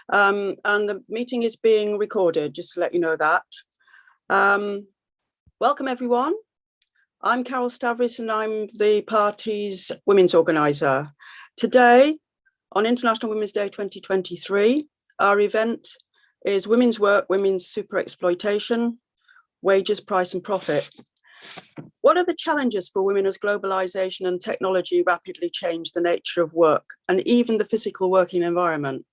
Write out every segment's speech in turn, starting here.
and the meeting is being recorded, just to let you know that. Welcome, everyone. I'm Carol Stavris, and I'm the party's women's organiser. Today, on International Women's Day 2023, our event is Women's Work, Women's Super Exploitation, Wages, Price and Profit. What are the challenges for women as globalisation and technology rapidly change the nature of work and even the physical working environment?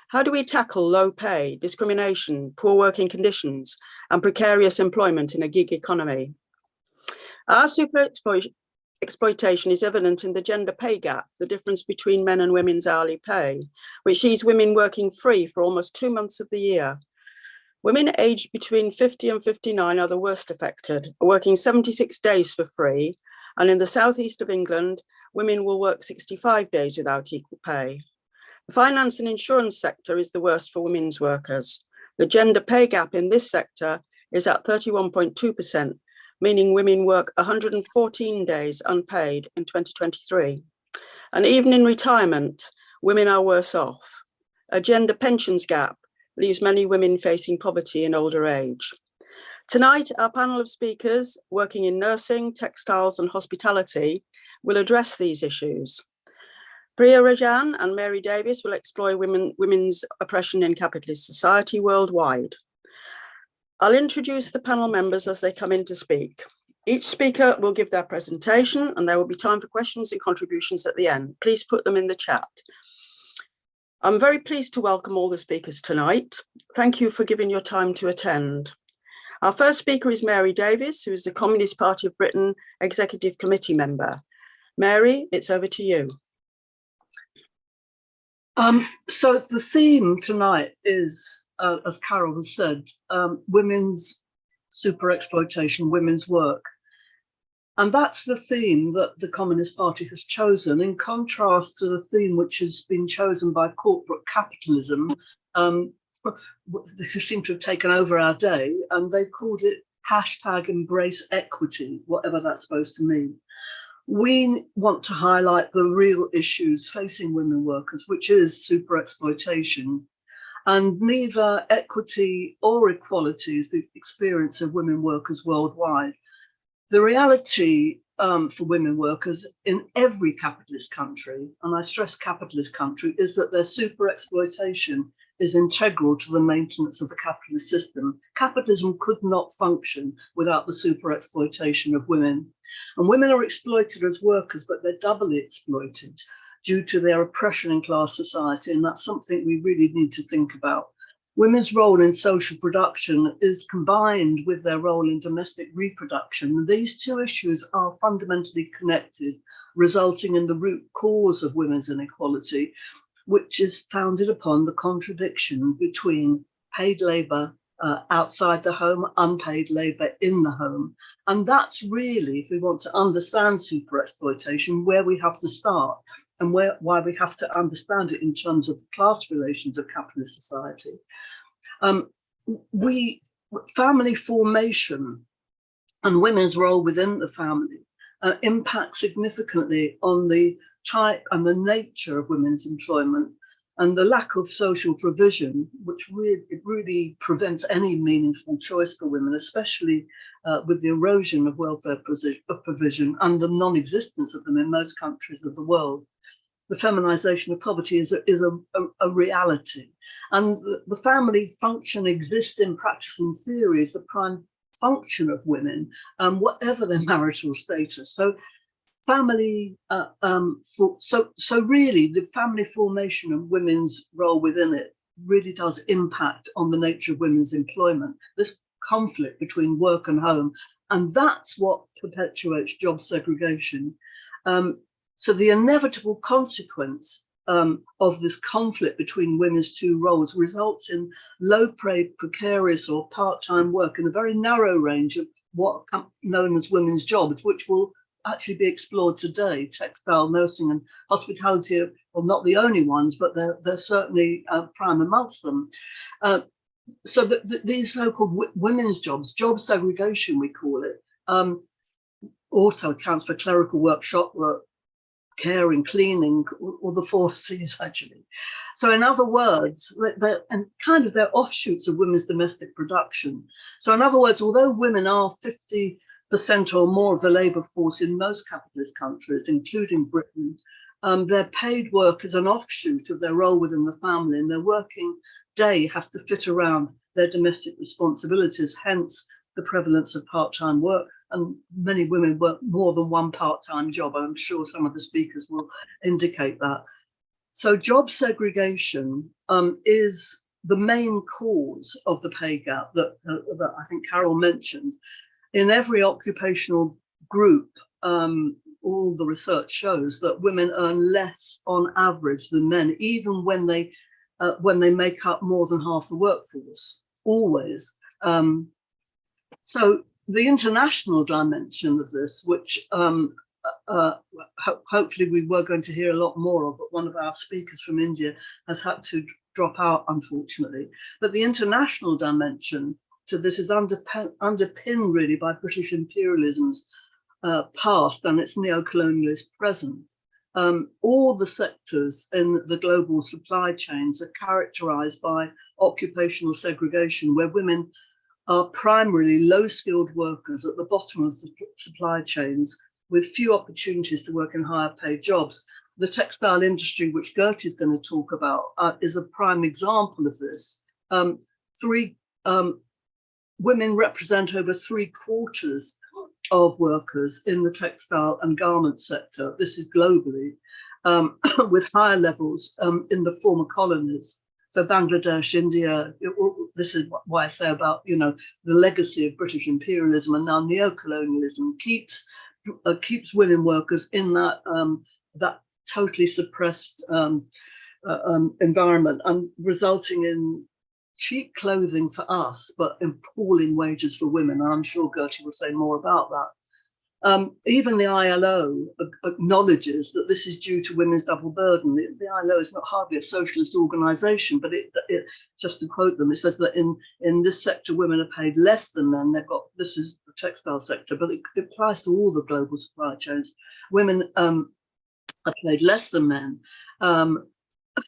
How do we tackle low pay, discrimination, poor working conditions, and precarious employment in a gig economy? Our super exploitation is evident in the gender pay gap, the difference between men and women's hourly pay, which sees women working free for almost 2 months of the year. Women aged between 50 and 59 are the worst affected, working 76 days for free, and in the southeast of England, women will work 65 days without equal pay. The finance and insurance sector is the worst for women's workers. The gender pay gap in this sector is at 31.2%, meaning women work 114 days unpaid in 2023. And even in retirement, women are worse off. A gender pensions gap leaves many women facing poverty in older age. Tonight, our panel of speakers working in nursing, textiles and hospitality will address these issues. Priya, Rajan and Mary Davis will explore women's oppression in capitalist society worldwide. I'll introduce the panel members as they come in to speak. Each speaker will give their presentation and there will be time for questions and contributions at the end. Please put them in the chat. I'm very pleased to welcome all the speakers tonight. Thank you for giving your time to attend. Our first speaker is Mary Davis, who is the Communist Party of Britain Executive Committee member. Mary, it's over to you. So the theme tonight is, as Carol has said, women's super exploitation, women's work. And that's the theme that the Communist Party has chosen, in contrast to the theme which has been chosen by corporate capitalism, who seem to have taken over our day, and they've called it #EmbraceEquity, whatever that's supposed to mean. We want to highlight the real issues facing women workers, which is super exploitation. And neither equity or equality is the experience of women workers worldwide. The reality for women workers in every capitalist country, and I stress capitalist country, is that their super exploitation is integral to the maintenance of the capitalist system. Capitalism could not function without the super exploitation of women. And women are exploited as workers, but they're doubly exploited due to their oppression in class society. And that's something we really need to think about. Women's role in social production is combined with their role in domestic reproduction. These two issues are fundamentally connected, resulting in the root cause of women's inequality, which is founded upon the contradiction between paid labour outside the home, unpaid labour in the home. And that's really, if we want to understand super exploitation, where we have to start, and why we have to understand it in terms of the class relations of capitalist society. Family formation and women's role within the family impact significantly on the type and the nature of women's employment, and the lack of social provision, which really prevents any meaningful choice for women, especially with the erosion of welfare provision and the non-existence of them in most countries of the world. The feminization of poverty is a reality. And the family function exists in practice and theory as the prime function of women, whatever their marital status. So family, so really the family formation and women's role within it really does impact on the nature of women's employment, this conflict between work and home. And that's what perpetuates job segregation. So the inevitable consequence of this conflict between women's two roles results in low-paid, precarious or part-time work in a very narrow range of what known as women's jobs, which will actually be explored today. Textile, nursing and hospitality are, well, not the only ones, but they're certainly prime amongst them. So these so-called women's jobs, job segregation we call it, also accounts for clerical work, shop work, caring, cleaning, or the 4 C's actually. So in other words, and kind of they're offshoots of women's domestic production. So in other words, although women are 50% or more of the labour force in most capitalist countries, including Britain, they're paid work as an offshoot of their role within the family, and their working day has to fit around their domestic responsibilities, hence the prevalence of part-time work. And many women work more than one part-time job. I'm sure some of the speakers will indicate that. So job segregation is the main cause of the pay gap that I think Carol mentioned. In every occupational group, all the research shows that women earn less on average than men, even when they make up more than half the workforce, always. So the international dimension of this, which hopefully we were going to hear a lot more of, but one of our speakers from India has had to drop out, unfortunately. But the international dimension to this is underpinned really by British imperialism's past and its neo-colonialist present. All the sectors in the global supply chains are characterized by occupational segregation, where women are primarily low-skilled workers at the bottom of the supply chains with few opportunities to work in higher paid jobs. The textile industry, which Gertie is going to talk about, is a prime example of this. Women represent over 3/4 of workers in the textile and garment sector. This is globally, with higher levels in the former colonies. So Bangladesh, India, this is what I say about, the legacy of British imperialism and now neo-colonialism keeps women workers in that totally suppressed environment, and resulting in cheap clothing for us, but appalling wages for women. And I'm sure Gertie will say more about that. Even the ILO acknowledges that this is due to women's double burden. The ILO is not hardly a socialist organisation, but it just to quote them, it says that in this sector, women are paid less than men. This is the textile sector, but it applies to all the global supply chains. Women are paid less than men,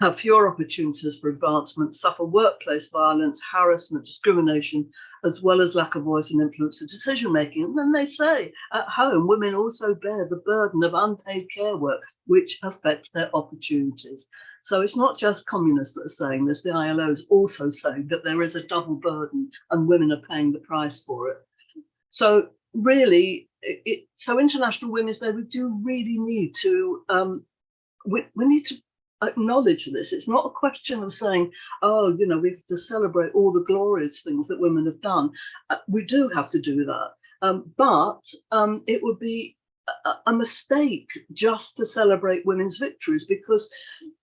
have fewer opportunities for advancement, suffer workplace violence, harassment, discrimination, as well as lack of voice and influence in decision-making. And then they say, at home, women also bear the burden of unpaid care work, which affects their opportunities. So it's not just communists that are saying this, the ILO is also saying that there is a double burden and women are paying the price for it. So really, so International Women's Day, we do really need to, we need to acknowledge this. It's not a question of saying, oh, we have to celebrate all the glorious things that women have done. We do have to do that. But it would be a mistake just to celebrate women's victories, because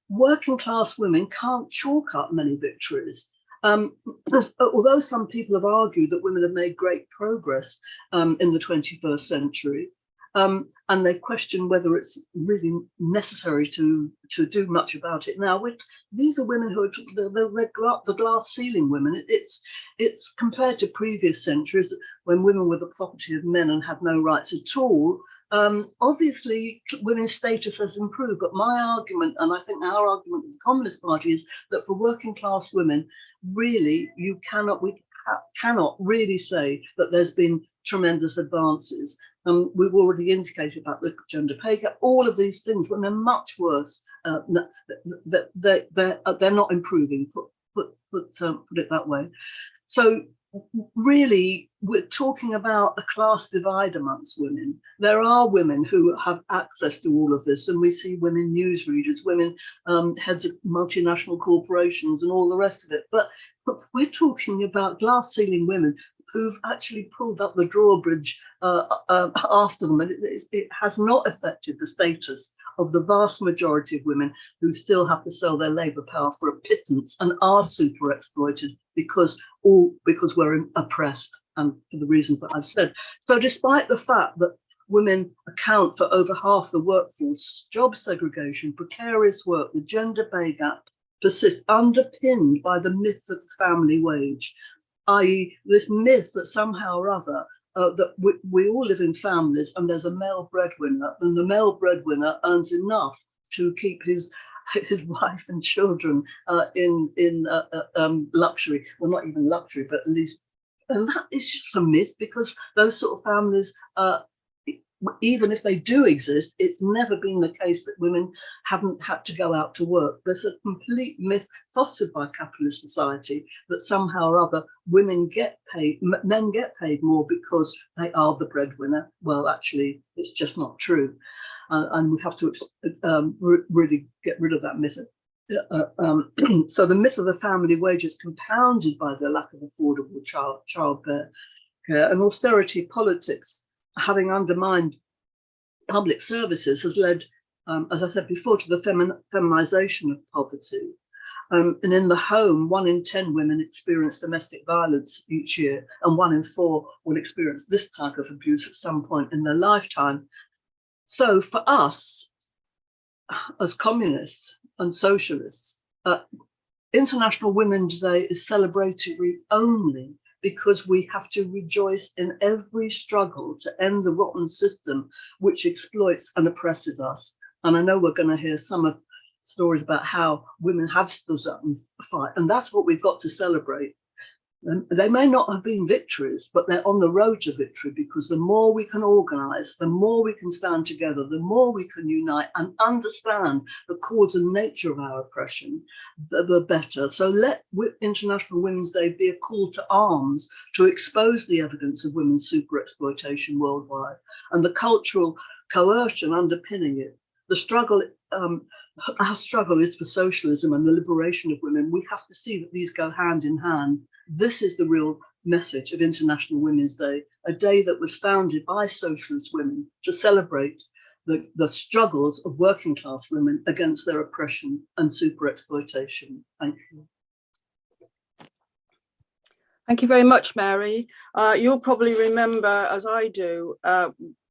working class women can't chalk up many victories. Although some people have argued that women have made great progress in the 21st century, and they question whether it's really necessary to do much about it now. These are women who are the glass ceiling women. It's compared to previous centuries when women were the property of men and had no rights at all. Obviously, women's status has improved, but my argument, and I think our argument with the Communist Party, is that for working class women, really, we cannot really say that there's been tremendous advances. We've already indicated about the gender pay gap, all of these things, when they're much worse, they're not improving, put it that way. So really, we're talking about a class divide amongst women. There are women who have access to all of this, and we see women newsreaders, women heads of multinational corporations and all the rest of it. But we're talking about glass ceiling women who've actually pulled up the drawbridge after them, and it has not affected the status of the vast majority of women who still have to sell their labour power for a pittance and are super exploited because we're oppressed, and for the reasons that I've said. So despite the fact that women account for over half the workforce, job segregation, precarious work, the gender pay gap persists, underpinned by the myth of the family wage, i.e. this myth that somehow or other that we all live in families and there's a male breadwinner, and the male breadwinner earns enough to keep his wife and children in luxury. Well, not even luxury, but at least, and that is just a myth, because those sort of families, even if they do exist, it's never been the case that women haven't had to go out to work. There's a complete myth fostered by capitalist society that somehow or other men get paid more because they are the breadwinner. Well, actually, it's just not true. And we have to really get rid of that myth. So the myth of the family wage is compounded by the lack of affordable childcare and austerity politics, having undermined public services, has led, as I said before, to the feminization of poverty. And in the home, 1 in 10 women experience domestic violence each year, and 1 in 4 will experience this type of abuse at some point in their lifetime. So for us, as communists and socialists, International Women's Day is celebratory only because we have to rejoice in every struggle to end the rotten system which exploits and oppresses us. And I know we're going to hear some of stories about how women have stood up and fight, and that's what we've got to celebrate. They may not have been victories, but they're on the road to victory, because the more we can organise, the more we can stand together, the more we can unite and understand the cause and nature of our oppression, the better. So let International Women's Day be a call to arms to expose the evidence of women's super exploitation worldwide and the cultural coercion underpinning it. The struggle, our struggle is for socialism and the liberation of women. We have to see that these go hand in hand. This is the real message of International Women's Day, a day that was founded by socialist women to celebrate the struggles of working class women against their oppression and super exploitation. Thank you. Thank you very much, Mary. You'll probably remember, as I do,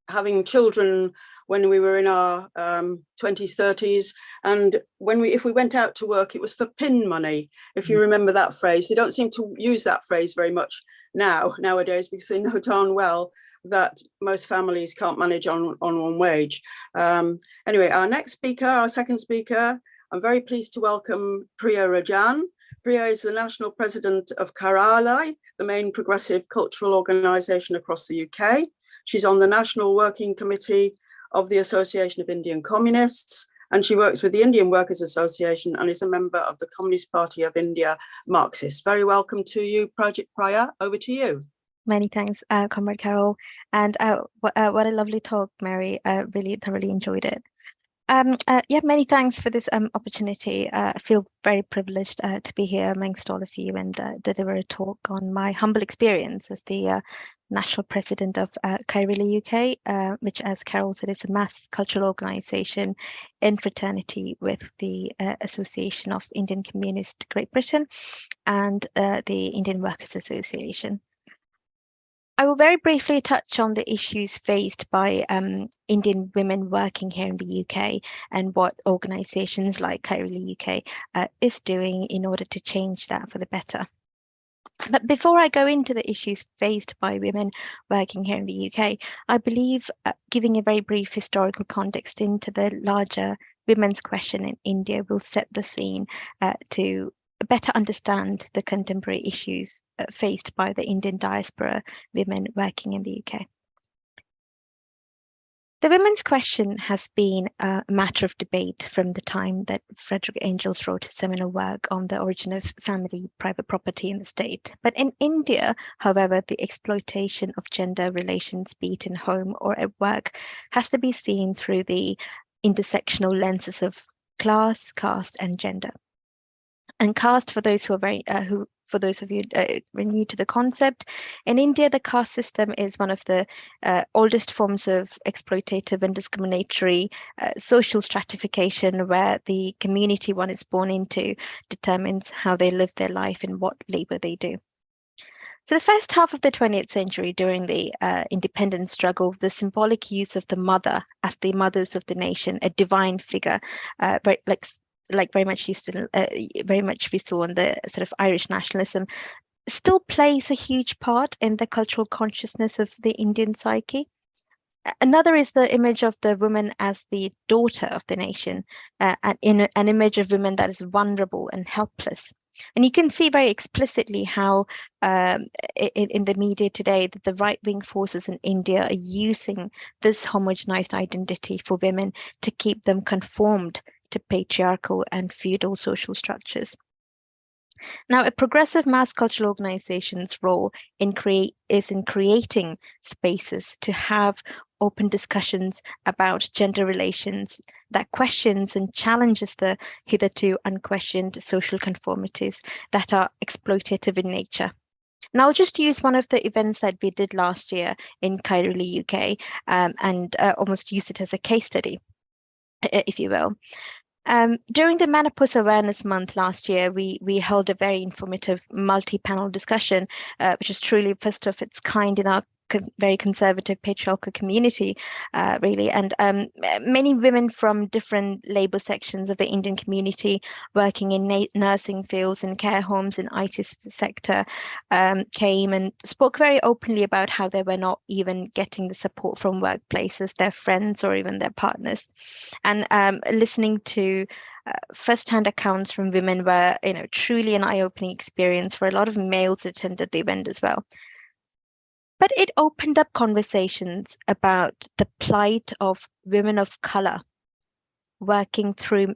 having children when we were in our 20s, 30s, and if we went out to work, it was for pin money, if you remember that phrase. They don't seem to use that phrase very much nowadays, because they know darn well that most families can't manage on one wage. Anyway, our second speaker, I'm very pleased to welcome Priya Rajan. Priya is the National President of Karalai, the main progressive cultural organisation across the UK. She's on the National Working Committee of the Association of Indian Communists, and she works with the Indian Workers Association and is a member of the Communist Party of India Marxists. Very welcome to you, Priya. Over to you. Many thanks, Comrade Carol. And what a lovely talk, Mary. Really thoroughly enjoyed it. Yeah, many thanks for this opportunity. I feel very privileged to be here amongst all of you and deliver a talk on my humble experience as the National President of Kairili UK, which, as Carol said, is a mass cultural organisation in fraternity with the Association of Indian Communists Great Britain and the Indian Workers Association. I will very briefly touch on the issues faced by Indian women working here in the UK and what organisations like Kairili UK is doing in order to change that for the better. But before I go into the issues faced by women working here in the UK, I believe giving a very brief historical context into the larger women's question in India will set the scene to better understand the contemporary issues faced by the Indian diaspora women working in the UK. The women's question has been a matter of debate from the time that Frederick Engels wrote his seminal work on the origin of family private property in the state. But in India, however, the exploitation of gender relations, be it in home or at work, has to be seen through the intersectional lenses of class, caste, and gender. And caste, for those who are for those of you new to the concept, in India, the caste system is one of the oldest forms of exploitative and discriminatory social stratification, where the community one is born into determines how they live their life and what labor they do. So the first half of the 20th century, during the independence struggle, the symbolic use of the mother as the mothers of the nation, a divine figure, very much we saw in the sort of Irish nationalism, still plays a huge part in the cultural consciousness of the Indian psyche. Another is the image of the woman as the daughter of the nation, and in an image of women that is vulnerable and helpless. And you can see very explicitly how in the media today that the right-wing forces in India are using this homogenized identity for women to keep them conformed to patriarchal and feudal social structures. Now, a progressive mass cultural organization's role is in creating spaces to have open discussions about gender relations that questions and challenges the hitherto unquestioned social conformities that are exploitative in nature. And I'll just use one of the events that we did last year in Kairali, UK, and almost use it as a case study, if you will. During the Menopause Awareness Month last year, we held a very informative multi-panel discussion, which is truly first of its kind in our very conservative patriarchal community, really. And many women from different labor sections of the Indian community working in nursing fields and care homes and IT sector came and spoke very openly about how they were not even getting the support from workplaces, their friends, or even their partners. And listening to first-hand accounts from women were, truly an eye-opening experience for a lot of males who attended the event as well. But it opened up conversations about the plight of women of color working through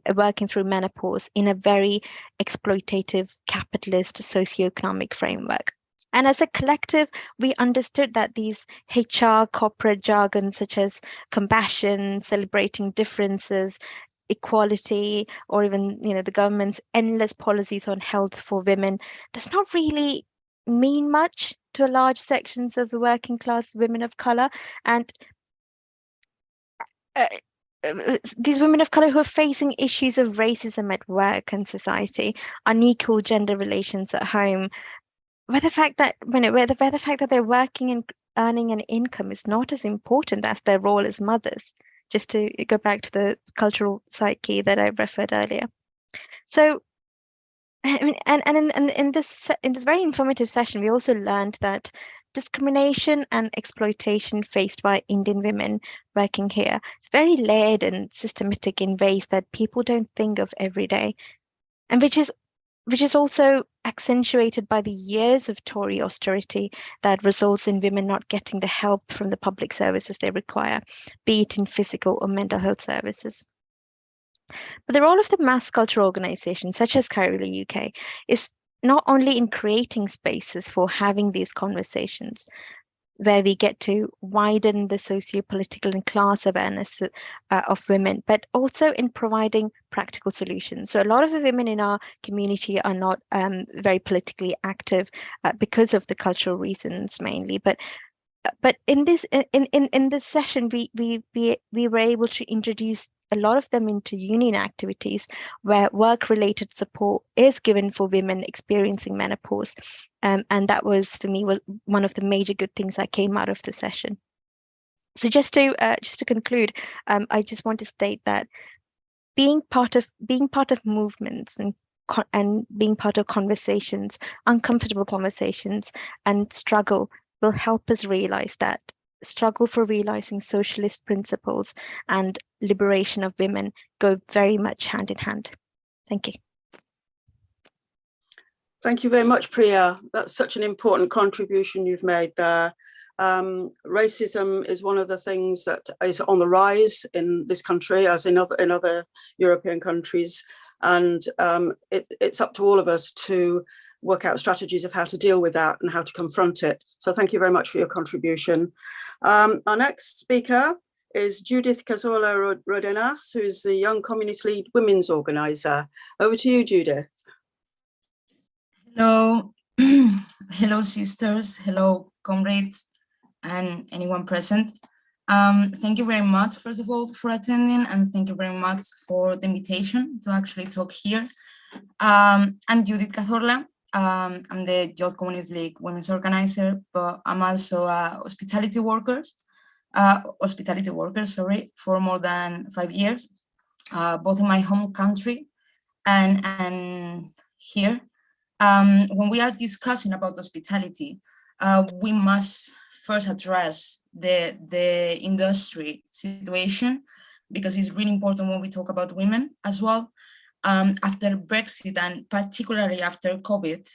menopause in a very exploitative capitalist socioeconomic framework. And as a collective, we understood that these HR corporate jargon such as compassion, celebrating differences, equality, or even the government's endless policies on health for women does not really mean much to large sections of the working class women of color. And these women of color who are facing issues of racism at work and society, unequal gender relations at home, where the fact that they're working and earning an income is not as important as their role as mothers. Just to go back to the cultural psyche that I referred earlier. So, in this very informative session, we also learned that discrimination and exploitation faced by Indian women working here is very layered and systematic in ways that people don't think of every day, and which is also accentuated by the years of Tory austerity that results in women not getting the help from the public services they require, be it in physical or mental health services. But the role of the mass cultural organizations such as Kairali UK is not only in creating spaces for having these conversations, where we get to widen the socio-political and class awareness of women, but also in providing practical solutions. So a lot of the women in our community are not very politically active because of the cultural reasons mainly, but in this session we were able to introduce a lot of them into union activities where work-related support is given for women experiencing menopause, and that was for me was one of the major good things that came out of the session. So just to conclude, I just want to state that being part of movements and being part of conversations, uncomfortable conversations, and struggle will help us realize that struggle for realizing socialist principles and liberation of women go very much hand in hand. Thank you. Thank you very much, Priya. That's such an important contribution you've made there. Racism is one of the things that is on the rise in this country, as in other European countries. And it's up to all of us to work out strategies of how to deal with that and how to confront it. So thank you very much for your contribution. Our next speaker is Judith Rodenas, who is the Young Communist League Women's Organizer. Over to you, Judith. Hello, hello sisters, hello comrades, and anyone present. Thank you very much, first of all, for attending, and thank you very much for the invitation to actually talk here. I'm Judith Cazorla. I'm the Youth Communist League Women's Organizer, but I'm also a hospitality worker, for more than 5 years, both in my home country and here. when we are discussing about hospitality, we must first address the industry situation, because it's really important when we talk about women as well. After Brexit and particularly after COVID,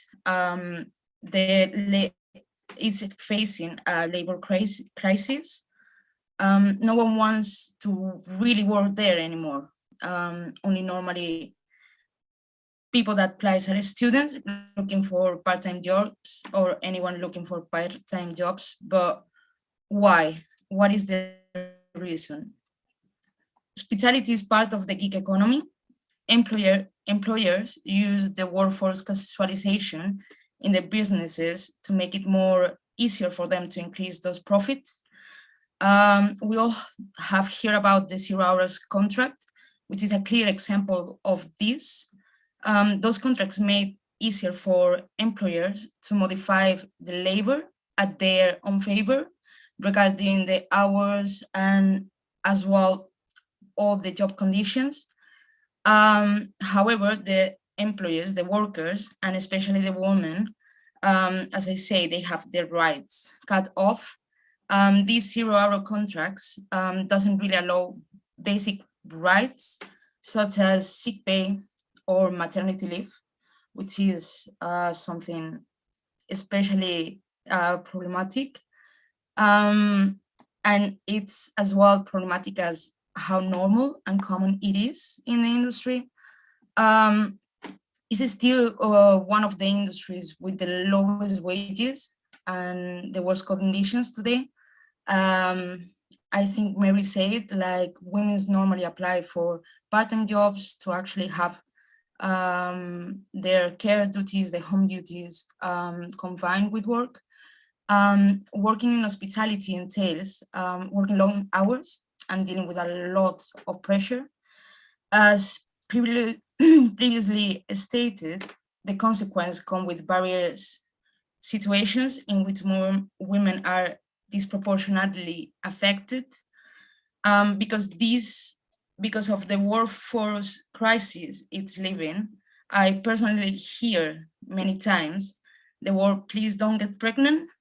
is facing a labor crisis. No one wants to really work there anymore. Only normally people that applies are students looking for part-time jobs, or anyone looking for part-time jobs. But why? What is the reason? Hospitality is part of the gig economy. Employers use the workforce casualization in their businesses to make it more easier for them to increase those profits. We all have heard about the 0 hours contract, which is a clear example of this. Those contracts made easier for employers to modify the labor at their own favor regarding the hours and as well all the job conditions. However, the employers, the workers, and especially the women, as I say, they have their rights cut off. These 0 hour contracts doesn't really allow basic rights such as sick pay or maternity leave, which is something especially problematic. And it's as well problematic as how normal and common it is in the industry. It's still one of the industries with the lowest wages and the worst conditions today. I think Mary said, like, women normally apply for part-time jobs to actually have their care duties, their home duties combined with work. Working in hospitality entails working long hours and dealing with a lot of pressure. As previously stated, the consequences come with various situations in which more women are disproportionately affected, because of the workforce crisis it's living. I personally hear many times the word, please don't get pregnant.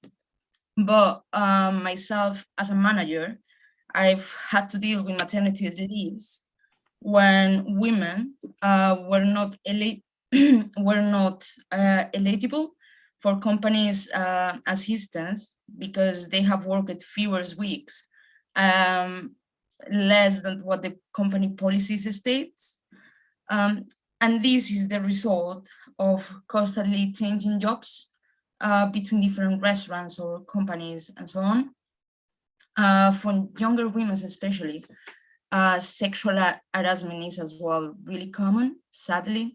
But myself as a manager, I've had to deal with maternity leaves when women were not eligible for companies' assistance because they have worked fewer weeks, less than what the company policies states. And this is the result of constantly changing jobs between different restaurants or companies and so on. For younger women especially, sexual harassment is as well really common, sadly.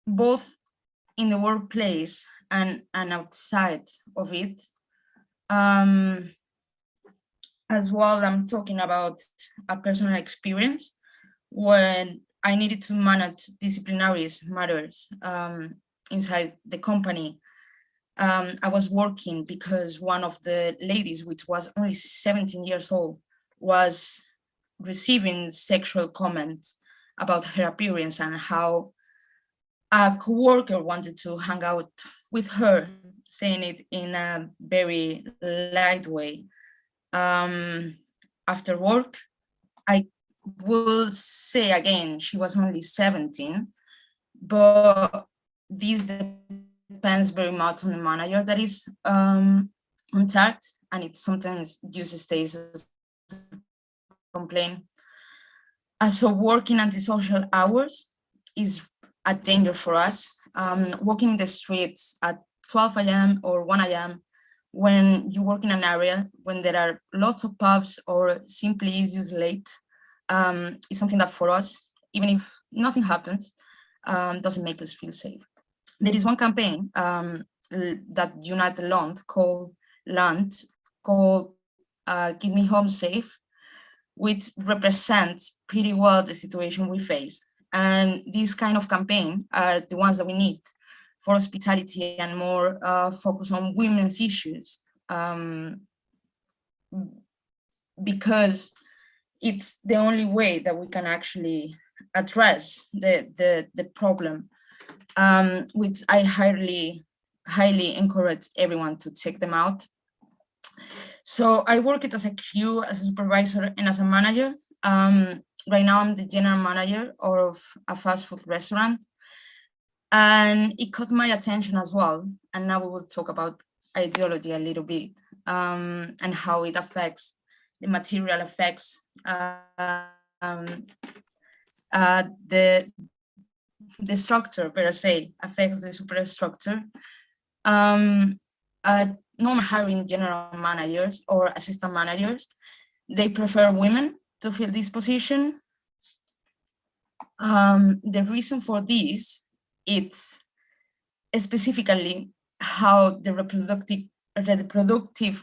Both in the workplace and outside of it. As well, I'm talking about a personal experience when I needed to manage disciplinary matters inside the company. I was working because one of the ladies, which was only 17 years old, was receiving sexual comments about her appearance and how a coworker wanted to hang out with her, saying it in a very light way. After work, I will say again, she was only 17, but this depends very much on the manager that is on charge, and it sometimes just stays as a complaint. So working antisocial hours is a danger for us. Walking in the streets at 12 a.m. or 1 a.m. when you work in an area when there are lots of pubs or simply is just late, is something that for us, even if nothing happens, doesn't make us feel safe. There is one campaign that United Land called Keep Me Home Safe, which represents pretty well the situation we face. And these kind of campaign are the ones that we need for hospitality and more focus on women's issues, because it's the only way that we can actually address the problem, which I highly encourage everyone to check them out. So I work it as a QA, as a supervisor, and as a manager. Right now I'm the general manager of a fast food restaurant, and it caught my attention as well. And now we will talk about ideology a little bit, and how it affects the material effects, the structure per se affects the superstructure. Not hiring general managers or assistant managers, they prefer women to fill this position. The reason for this, it's specifically how the reproductive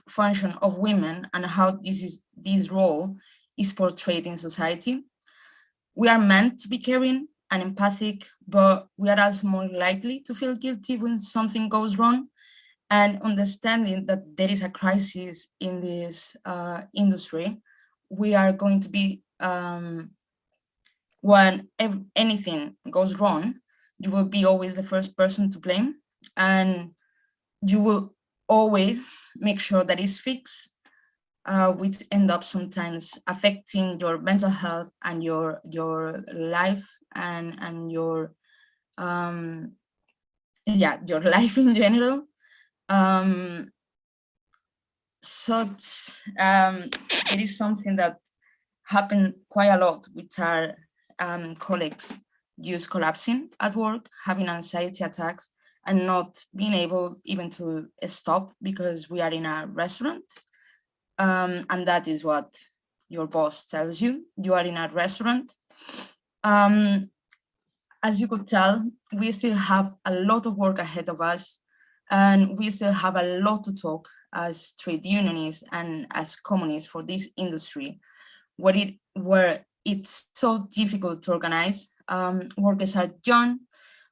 function of women and how this role is portrayed in society. We are meant to be caring and empathic, but we are also more likely to feel guilty when something goes wrong. And understanding that there is a crisis in this industry, we are going to be, when anything goes wrong, you will be always the first person to blame, and you will always make sure that it's fixed, which end up sometimes affecting your mental health and your life and your your life in general. It is something that happened quite a lot with our colleagues, just collapsing at work, having anxiety attacks, and not being able even to stop because we are in a restaurant. And that is what your boss tells you. You are in a restaurant. As you could tell, we still have a lot of work ahead of us, and we still have a lot to talk as trade unionists and as communists for this industry, where it's so difficult to organize. Workers are young,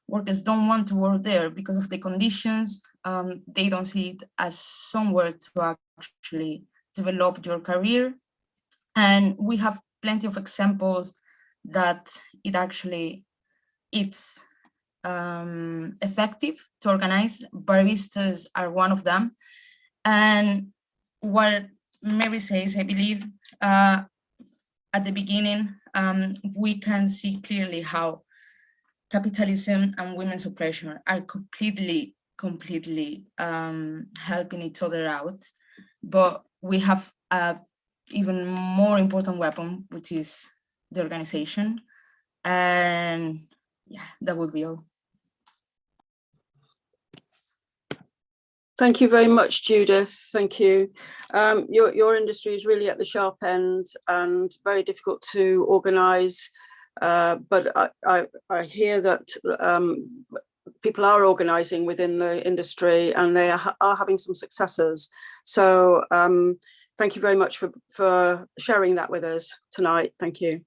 workers don't want to work there because of the conditions. They don't see it as somewhere to actually develop your career. And we have plenty of examples that it's effective to organize. Baristas are one of them. And what Mary says, I believe, at the beginning, we can see clearly how capitalism and women's oppression are completely helping each other out. But we have an even more important weapon, which is the organization. And yeah, that would be all. Thank you very much, Judith. Thank you. Your industry is really at the sharp end and very difficult to organise. But I hear that people are organising within the industry, and they are having some successes. So thank you very much for sharing that with us tonight. Thank you.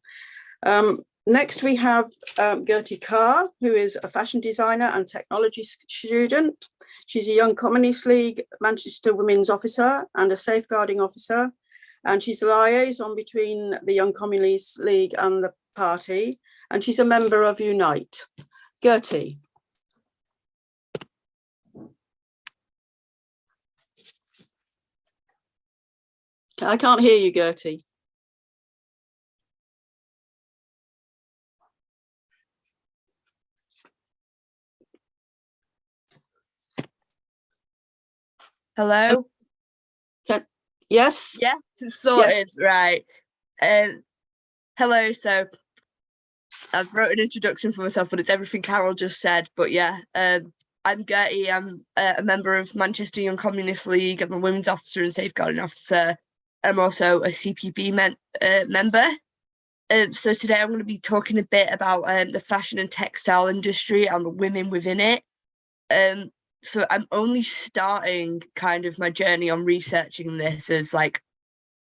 Next, we have Gertie Carr, who is a fashion designer and technology student. She's a Young Communist League Manchester Women's Officer and a safeguarding officer. And she's the liaison between the Young Communist League and the party. And she's a member of Unite. Gertie. I can't hear you, Gertie. Hello? Yes? Yeah, it's sorted, yes. Right. Hello, so I've wrote an introduction for myself, but it's everything Carol just said. But yeah, I'm Gertie. I'm a member of Manchester Young Communist League. I'm a women's officer and safeguarding officer. I'm also a CPB member. So today I'm going to be talking a bit about the fashion and textile industry and the women within it. So I'm only starting kind of my journey on researching this as like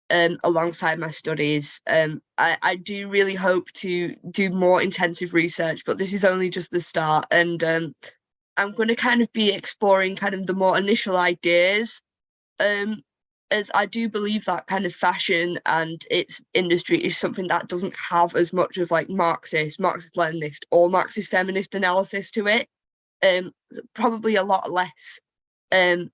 alongside my studies. I do really hope to do more intensive research, but this is only just the start. And I'm going to kind of be exploring kind of the more initial ideas as I do believe that kind of fashion and its industry is something that doesn't have as much of like Marxist-Leninist or Marxist feminist analysis to it. Probably a lot less than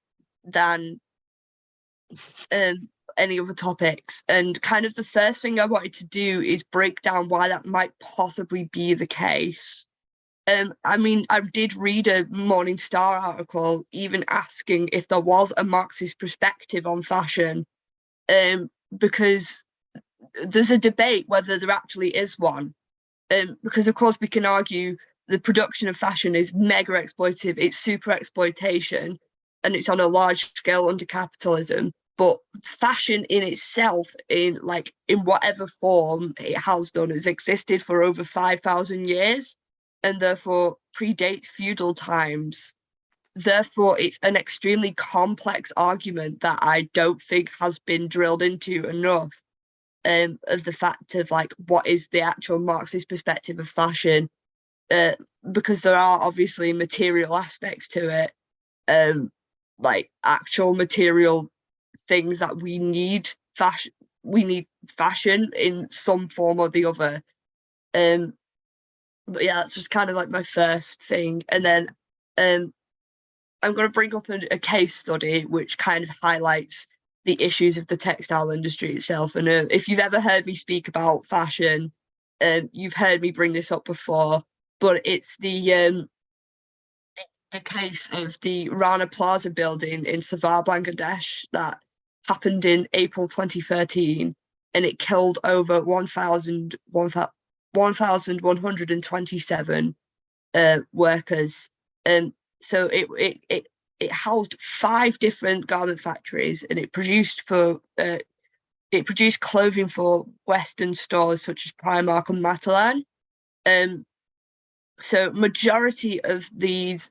any other topics. And kind of the first thing I wanted to do is break down why that might possibly be the case. I mean, I did read a Morning Star article even asking if there was a Marxist perspective on fashion, because there's a debate whether there actually is one. Because of course we can argue the production of fashion is mega exploitative, it's super exploitation, and it's on a large scale under capitalism. But fashion in itself, in whatever form it has done, has existed for over 5,000 years. And therefore predates feudal times. Therefore, it's an extremely complex argument that I don't think has been drilled into enough, of the fact of like, what is the actual Marxist perspective of fashion? Because there are obviously material aspects to it, like actual material things that we need fashion in some form or the other. But yeah, that's just kind of like my first thing. And then I'm going to bring up a case study which kind of highlights the issues of the textile industry itself. And if you've ever heard me speak about fashion, you've heard me bring this up before, but it's the case of the Rana Plaza building in Savar, Bangladesh, that happened in April 2013, and it killed over 1,127 workers. So it housed 5 different garment factories, and it produced clothing for Western stores such as Primark and Matalan. So majority of these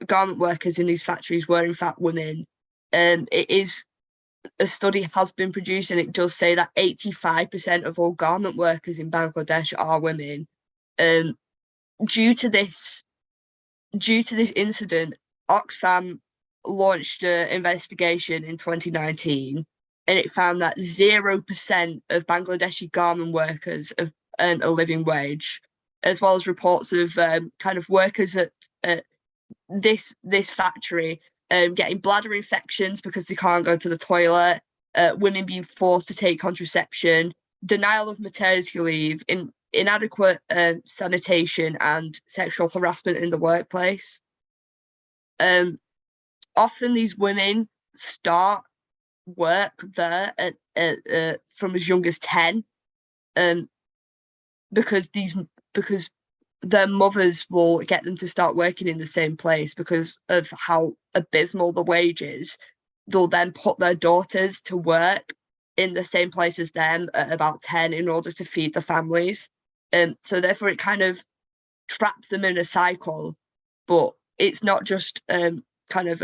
garment workers in these factories were in fact women. A study has been produced, and it does say that 85% of all garment workers in Bangladesh are women. Due to this incident, Oxfam launched an investigation in 2019, and it found that 0% of Bangladeshi garment workers have earned a living wage, as well as reports of kind of workers at this factory getting bladder infections because they can't go to the toilet, women being forced to take contraception, denial of maternity leave, inadequate sanitation, and sexual harassment in the workplace. Often these women start work there from as young as 10, because their mothers will get them to start working in the same place because of how abysmal the wage is. They'll then put their daughters to work in the same place as them at about 10 in order to feed the families. So therefore it kind of traps them in a cycle, but it's not just kind of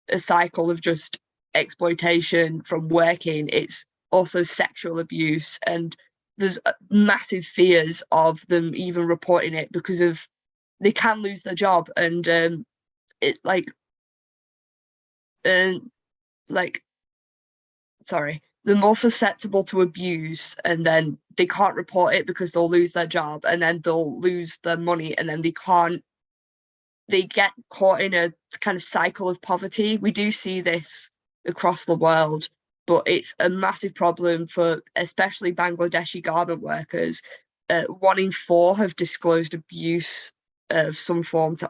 a cycle of just exploitation from working, it's also sexual abuse, and there's massive fears of them even reporting it because of they can lose their job, and they're more susceptible to abuse, and then they can't report it because they'll lose their job, and then they'll lose their money, and then they get caught in a kind of cycle of poverty. We do see this across the world, but it's a massive problem for especially Bangladeshi garment workers. 1 in 4 have disclosed abuse of some form to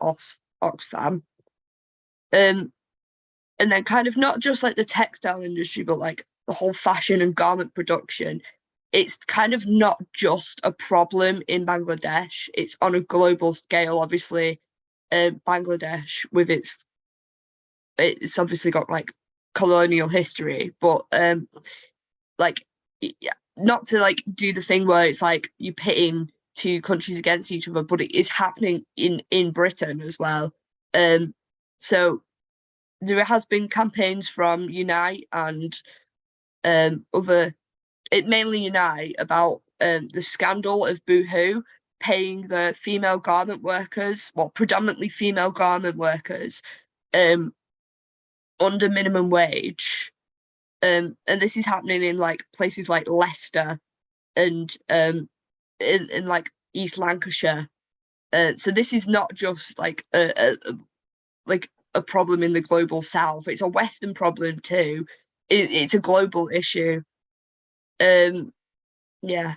Oxfam. And then kind of not just like the textile industry, but like the whole fashion and garment production. It's kind of not just a problem in Bangladesh. It's on a global scale, obviously. Bangladesh, with it's obviously got like colonial history, but not to like do the thing where it's like you're pitting 2 countries against each other, but it is happening in Britain as well. So there has been campaigns from Unite and mainly Unite about the scandal of Boohoo paying the female garment workers, predominantly female garment workers, under minimum wage, And this is happening in like places like Leicester and in like East Lancashire. So this is not just like a problem in the global south. It's a Western problem too. It's a global issue. Yeah.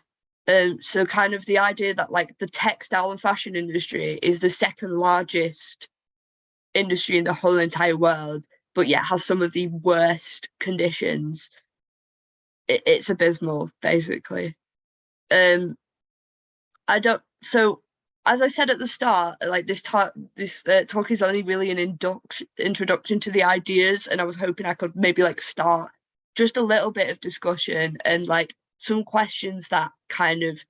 So kind of the idea that like the textile and fashion industry is the second largest industry in the whole entire world, but yet has some of the worst conditions. It's abysmal, basically. So as I said at the start, like this talk is only really an introduction to the ideas, and I was hoping I could maybe like start just a little bit of discussion and like some questions that kind of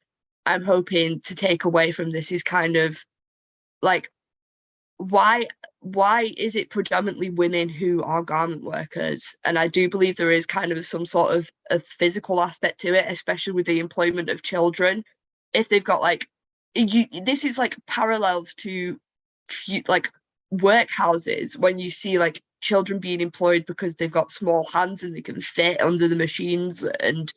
I'm hoping to take away from this is kind of like why is it predominantly women who are garment workers? And I do believe there is kind of some sort of a physical aspect to it, especially with the employment of children. If they've got like this is like parallels to like workhouses when you see like children being employed because they've got small hands and they can fit under the machines and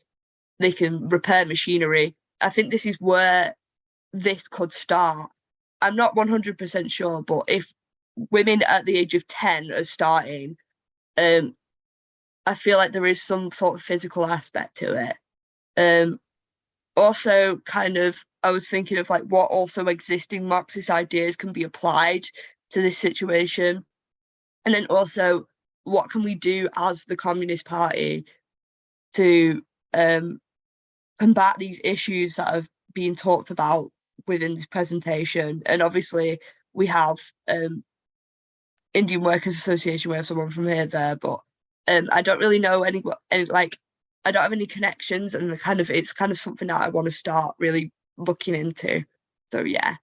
they can repair machinery. I think this is where this could start. I'm not 100% sure, but if women at the age of 10 are starting, I feel like there is some sort of physical aspect to it. Also, kind of, I was thinking of like what also existing Marxist ideas can be applied to this situation. And then also, what can we do as the Communist Party to combat these issues that have been talked about within this presentation? And obviously, we have Indian Workers Association, we have someone from here there, but I don't really know any like I don't have any connections, and it's kind of something that I want to start really looking into. So yeah,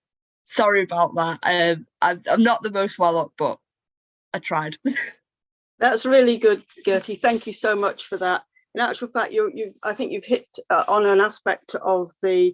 sorry about that. I'm not the most well up, but I tried. That's really good, Gertie. Thank you so much for that. In actual fact, I think you've hit on an aspect of the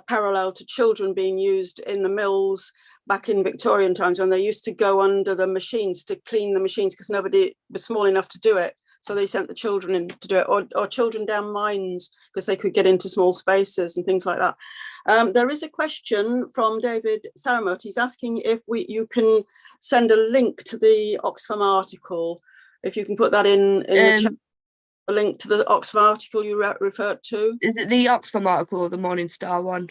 parallel to children being used in the mills back in Victorian times when they used to go under the machines to clean the machines because nobody was small enough to do it. So they sent the children in to do it, or children down mines because they could get into small spaces and things like that. There is a question from David Saramot. He's asking if you can send a link to the Oxfam article, if you can put that in the chat, a link to the Oxfam article you referred to. Is it the Oxfam article or the Morning Star one?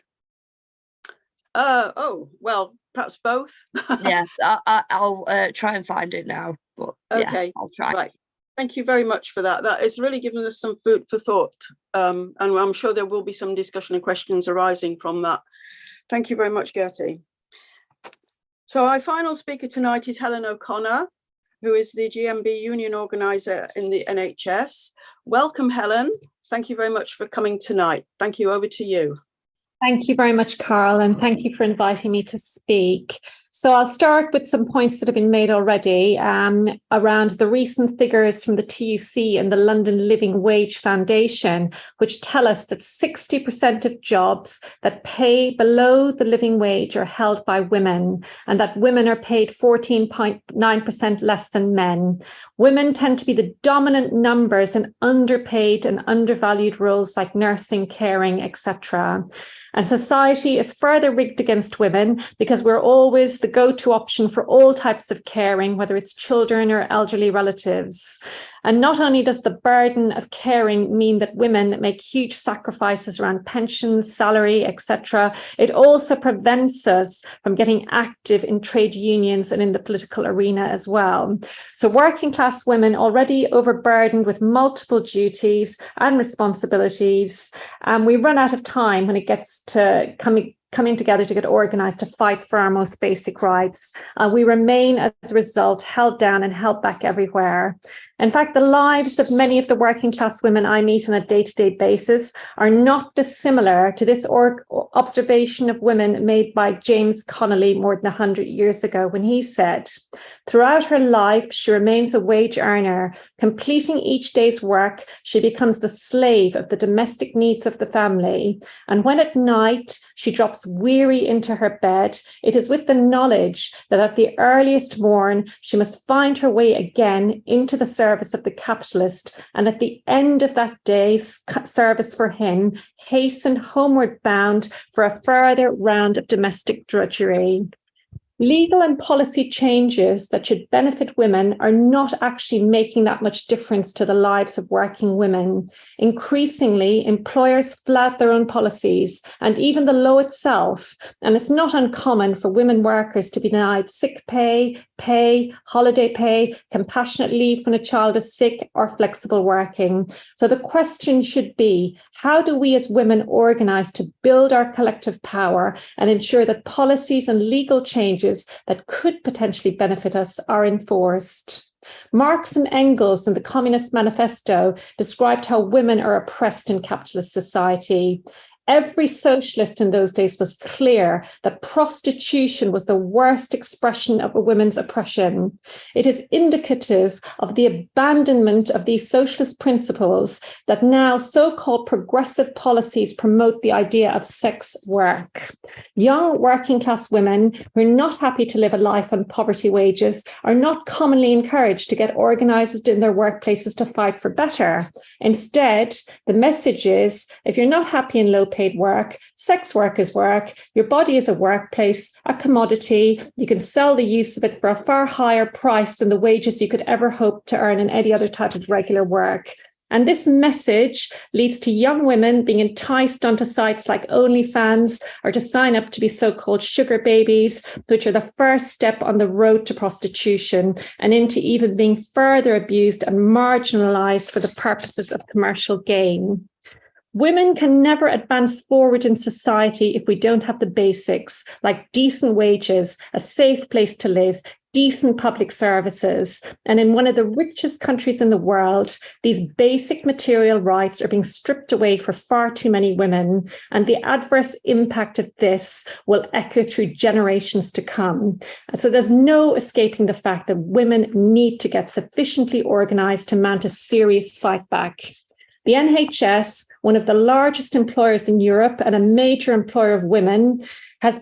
Oh, well, perhaps both. Yeah, I'll try and find it now. But okay, yeah, I'll try. Right. Thank you very much for that. That is really giving us some food for thought. And I'm sure there will be some discussion and questions arising from that. Thank you very much, Gertie. So our final speaker tonight is Helen O'Connor, who is the GMB union organizer in the NHS. Welcome, Helen. Thank you very much for coming tonight. Thank you. Over to you. Thank you very much, Carl, and thank you for inviting me to speak. So I'll start with some points that have been made already around the recent figures from the TUC and the London Living Wage Foundation, which tell us that 60% of jobs that pay below the living wage are held by women, and that women are paid 14.9% less than men. Women tend to be the dominant numbers in underpaid and undervalued roles like nursing, caring, etc. And society is further rigged against women because we're always the go-to option for all types of caring, whether it's children or elderly relatives. And not only does the burden of caring mean that women make huge sacrifices around pensions, salary, etc., it also prevents us from getting active in trade unions and in the political arena as well. So working class women already overburdened with multiple duties and responsibilities, we run out of time when it gets to coming together to get organised to fight for our most basic rights. We remain, as a result, held down and held back everywhere. In fact, the lives of many of the working class women I meet on a day-to-day basis are not dissimilar to this observation of women made by James Connolly more than 100 years ago, when he said, "Throughout her life, she remains a wage earner. Completing each day's work, she becomes the slave of the domestic needs of the family. And when at night she drops drops weary into her bed, it is with the knowledge that at the earliest morn she must find her way again into the service of the capitalist, and at the end of that day's service for him, hasten homeward bound for a further round of domestic drudgery. Legal and policy changes that should benefit women are not actually making that much difference to the lives of working women. Increasingly, employers flout their own policies and even the law itself, and it's not uncommon for women workers to be denied sick pay, holiday pay, compassionate leave when a child is sick, or flexible working. So the question should be, how do we as women organise to build our collective power and ensure that policies and legal changes that could potentially benefit us are enforced? Marx and Engels in the Communist Manifesto described how women are oppressed in capitalist society. Every socialist in those days was clear that prostitution was the worst expression of a women's oppression. It is indicative of the abandonment of these socialist principles that now so-called progressive policies promote the idea of sex work. Young working class women who are not happy to live a life on poverty wages are not commonly encouraged to get organised in their workplaces to fight for better. Instead, the message is, if you're not happy in low-paid work, sex work is work, your body is a workplace, a commodity, you can sell the use of it for a far higher price than the wages you could ever hope to earn in any other type of regular work. And this message leads to young women being enticed onto sites like OnlyFans or to sign up to be so-called sugar babies, which are the first step on the road to prostitution and into even being further abused and marginalized for the purposes of commercial gain. Women can never advance forward in society if we don't have the basics, like decent wages, a safe place to live, decent public services. And in one of the richest countries in the world, these basic material rights are being stripped away for far too many women. And the adverse impact of this will echo through generations to come. And so there's no escaping the fact that women need to get sufficiently organised to mount a serious fight back. The NHS, one of the largest employers in Europe and a major employer of women, has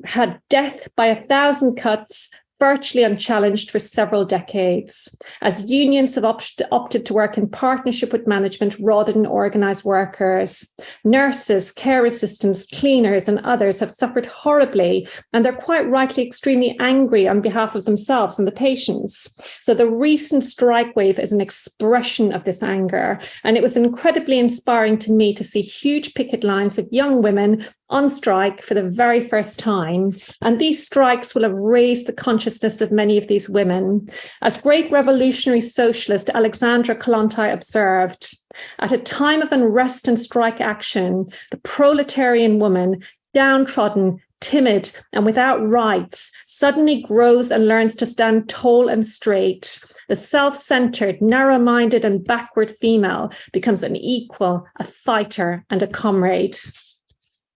had death by 1,000 cuts virtually unchallenged for several decades, as unions have opted to work in partnership with management rather than organised workers. Nurses, care assistants, cleaners and others have suffered horribly, and they're quite rightly extremely angry on behalf of themselves and the patients. So the recent strike wave is an expression of this anger, and it was incredibly inspiring to me to see huge picket lines of young women on strike for the very first time. And these strikes will have raised the consciousness of many of these women. As great revolutionary socialist Alexandra Kollontai observed, at a time of unrest and strike action, the proletarian woman, downtrodden, timid, and without rights, suddenly grows and learns to stand tall and straight. The self-centered, narrow-minded, and backward female becomes an equal, a fighter, and a comrade.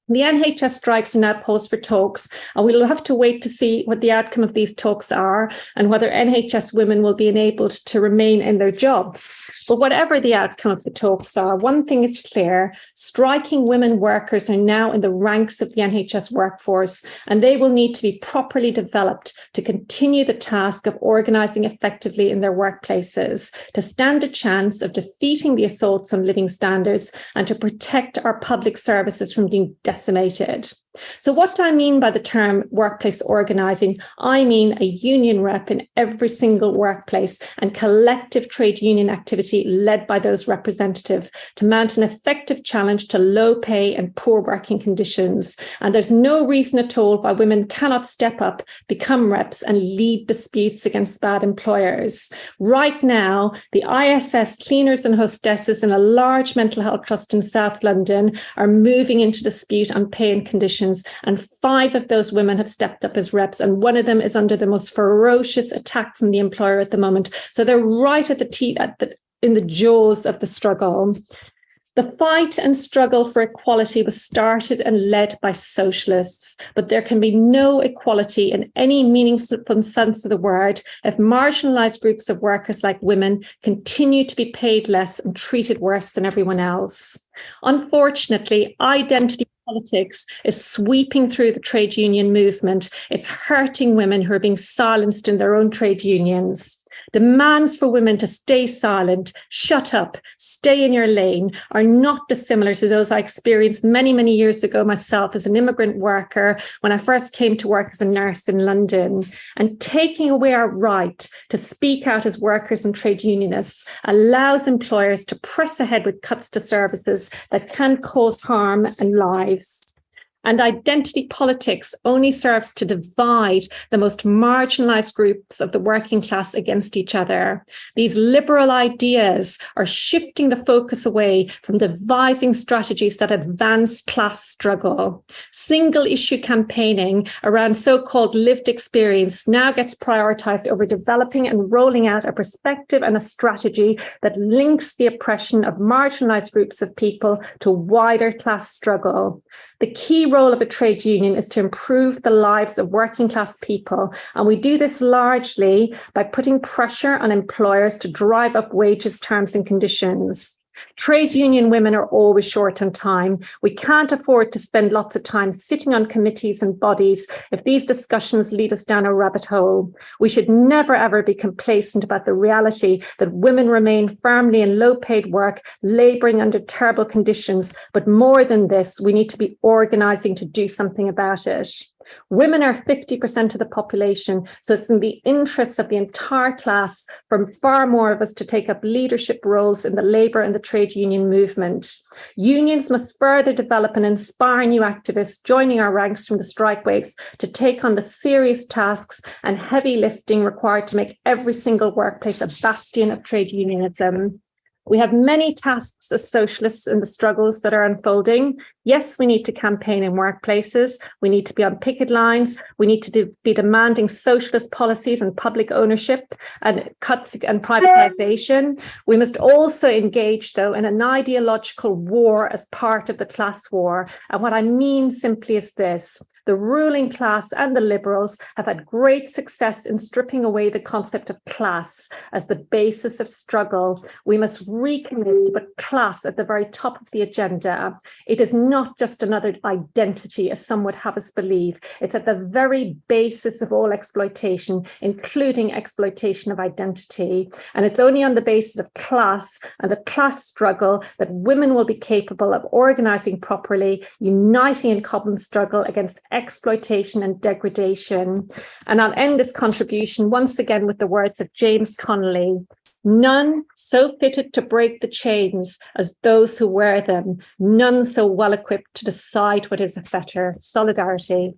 The NHS strikes are now paused for talks, and we'll have to wait to see what the outcome of these talks are and whether NHS women will be enabled to remain in their jobs. But whatever the outcome of the talks are, one thing is clear: striking women workers are now in the ranks of the NHS workforce, and they will need to be properly developed to continue the task of organising effectively in their workplaces, to stand a chance of defeating the assaults on living standards and to protect our public services from being decimated. So what do I mean by the term workplace organising? I mean a union rep in every single workplace and collective trade union activity led by those representatives to mount an effective challenge to low pay and poor working conditions. And there's no reason at all why women cannot step up, become reps and lead disputes against bad employers. Right now, the ISS cleaners and hostesses in a large mental health trust in South London are moving into dispute on pay and conditions. And 5 of those women have stepped up as reps, and one of them is under the most ferocious attack from the employer at the moment. So they're right at in the jaws of the struggle. The fight and struggle for equality was started and led by socialists, but there can be no equality in any meaningful sense of the word if marginalized groups of workers like women continue to be paid less and treated worse than everyone else. Unfortunately, identity politics is sweeping through the trade union movement. It's hurting women who are being silenced in their own trade unions. Demands for women to stay silent, shut up, stay in your lane are not dissimilar to those I experienced many, many years ago myself as an immigrant worker when I first came to work as a nurse in London. And taking away our right to speak out as workers and trade unionists allows employers to press ahead with cuts to services that can cause harm and lives. And identity politics only serves to divide the most marginalized groups of the working class against each other. These liberal ideas are shifting the focus away from devising strategies that advance class struggle. Single issue campaigning around so-called lived experience now gets prioritized over developing and rolling out a perspective and a strategy that links the oppression of marginalized groups of people to wider class struggle. The key role of a trade union is to improve the lives of working class people, and we do this largely by putting pressure on employers to drive up wages, terms and conditions. Trade union women are always short on time. We can't afford to spend lots of time sitting on committees and bodies if these discussions lead us down a rabbit hole. We should never, ever be complacent about the reality that women remain firmly in low-paid work, labouring under terrible conditions. But more than this, we need to be organising to do something about it. Women are 50% of the population, so it's in the interests of the entire class for far more of us to take up leadership roles in the labour and the trade union movement. Unions must further develop and inspire new activists joining our ranks from the strike waves to take on the serious tasks and heavy lifting required to make every single workplace a bastion of trade unionism. We have many tasks as socialists in the struggles that are unfolding. Yes, we need to campaign in workplaces. We need to be on picket lines. We need to be demanding socialist policies and public ownership and cuts and privatization. We must also engage, though, in an ideological war as part of the class war. And what I mean simply is this. The ruling class and the liberals have had great success in stripping away the concept of class as the basis of struggle. We must recommit to put class at the very top of the agenda. It is not just another identity, as some would have us believe. It's at the very basis of all exploitation, including exploitation of identity. And it's only on the basis of class and the class struggle that women will be capable of organising properly, uniting in common struggle against exploitation and degradation. And I'll end this contribution once again with the words of James Connolly. None so fitted to break the chains as those who wear them, none so well equipped to decide what is a fetter. Solidarity.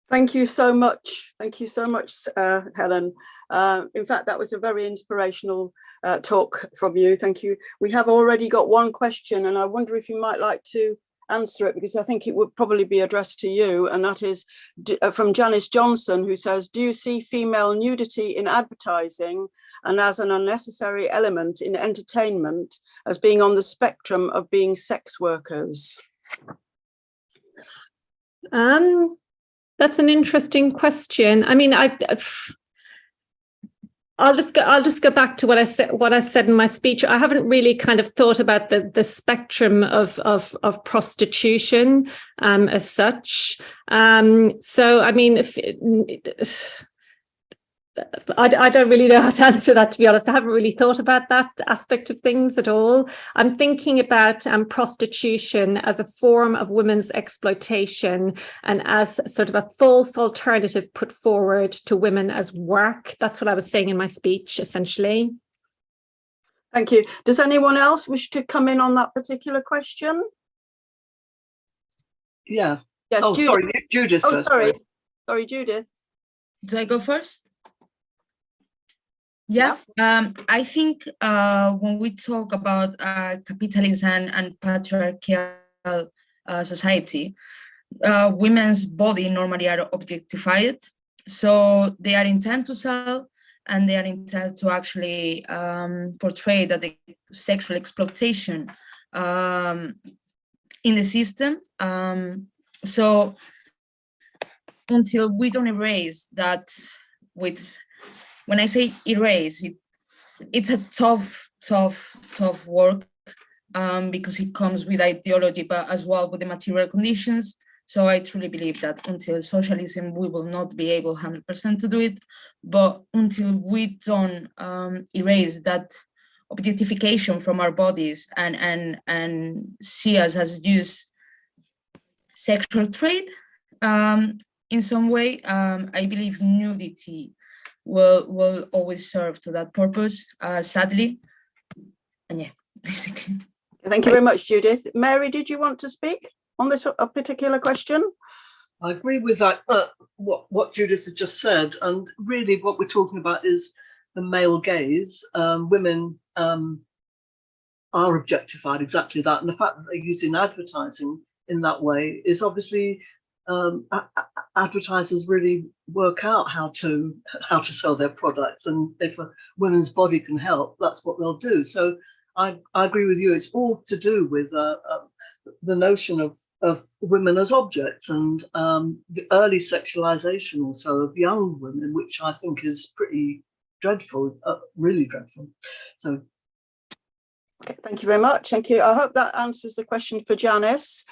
Thank you so much. Thank you so much, Helen. In fact, that was a very inspirational talk from you. Thank you. We have already got one question, and I wonder if you might like to answer it, because I think it would probably be addressed to you, and that is from Janice Johnson, who says, do you see female nudity in advertising and as an unnecessary element in entertainment as being on the spectrum of being sex workers? That's an interesting question. I mean, I'll just go back to what I said in my speech. I haven't really kind of thought about the spectrum of prostitution as such. So I mean, I don't really know how to answer that, to be honest. I haven't really thought about that aspect of things at all. I'm thinking about prostitution as a form of women's exploitation and as sort of a false alternative put forward to women as work. That's what I was saying in my speech, essentially. Thank you. Does anyone else wish to come in on that particular question? Yeah. Yes. Oh, Judith. sorry, Judith. Oh, first. sorry, Judith. Do I go first? Yeah, I think when we talk about capitalism and patriarchal society, women's body normally are objectified. So they are intent to sell, and they are intent to actually portray that the sexual exploitation in the system. So until we don't erase that when I say erase, it's a tough work, because it comes with ideology, but as well with the material conditions. So I truly believe that until socialism, we will not be able 100% to do it. But until we don't erase that objectification from our bodies and see us as just sexual trait in some way, I believe nudity will always serve to that purpose, sadly. And yeah, basically. Thank you very much, Judith. Mary, did you want to speak on this particular question? I agree with that, what Judith had just said. And really what we're talking about is the male gaze. Women are objectified, exactly that. And the fact that they're used in advertising in that way is obviously, advertisers really work out how to sell their products. And if a woman's body can help, that's what they'll do. So I agree with you. It's all to do with the notion of women as objects and the early sexualization also of young women, which I think is pretty dreadful, really dreadful. So. Okay, thank you very much. Thank you. I hope that answers the question for Janice.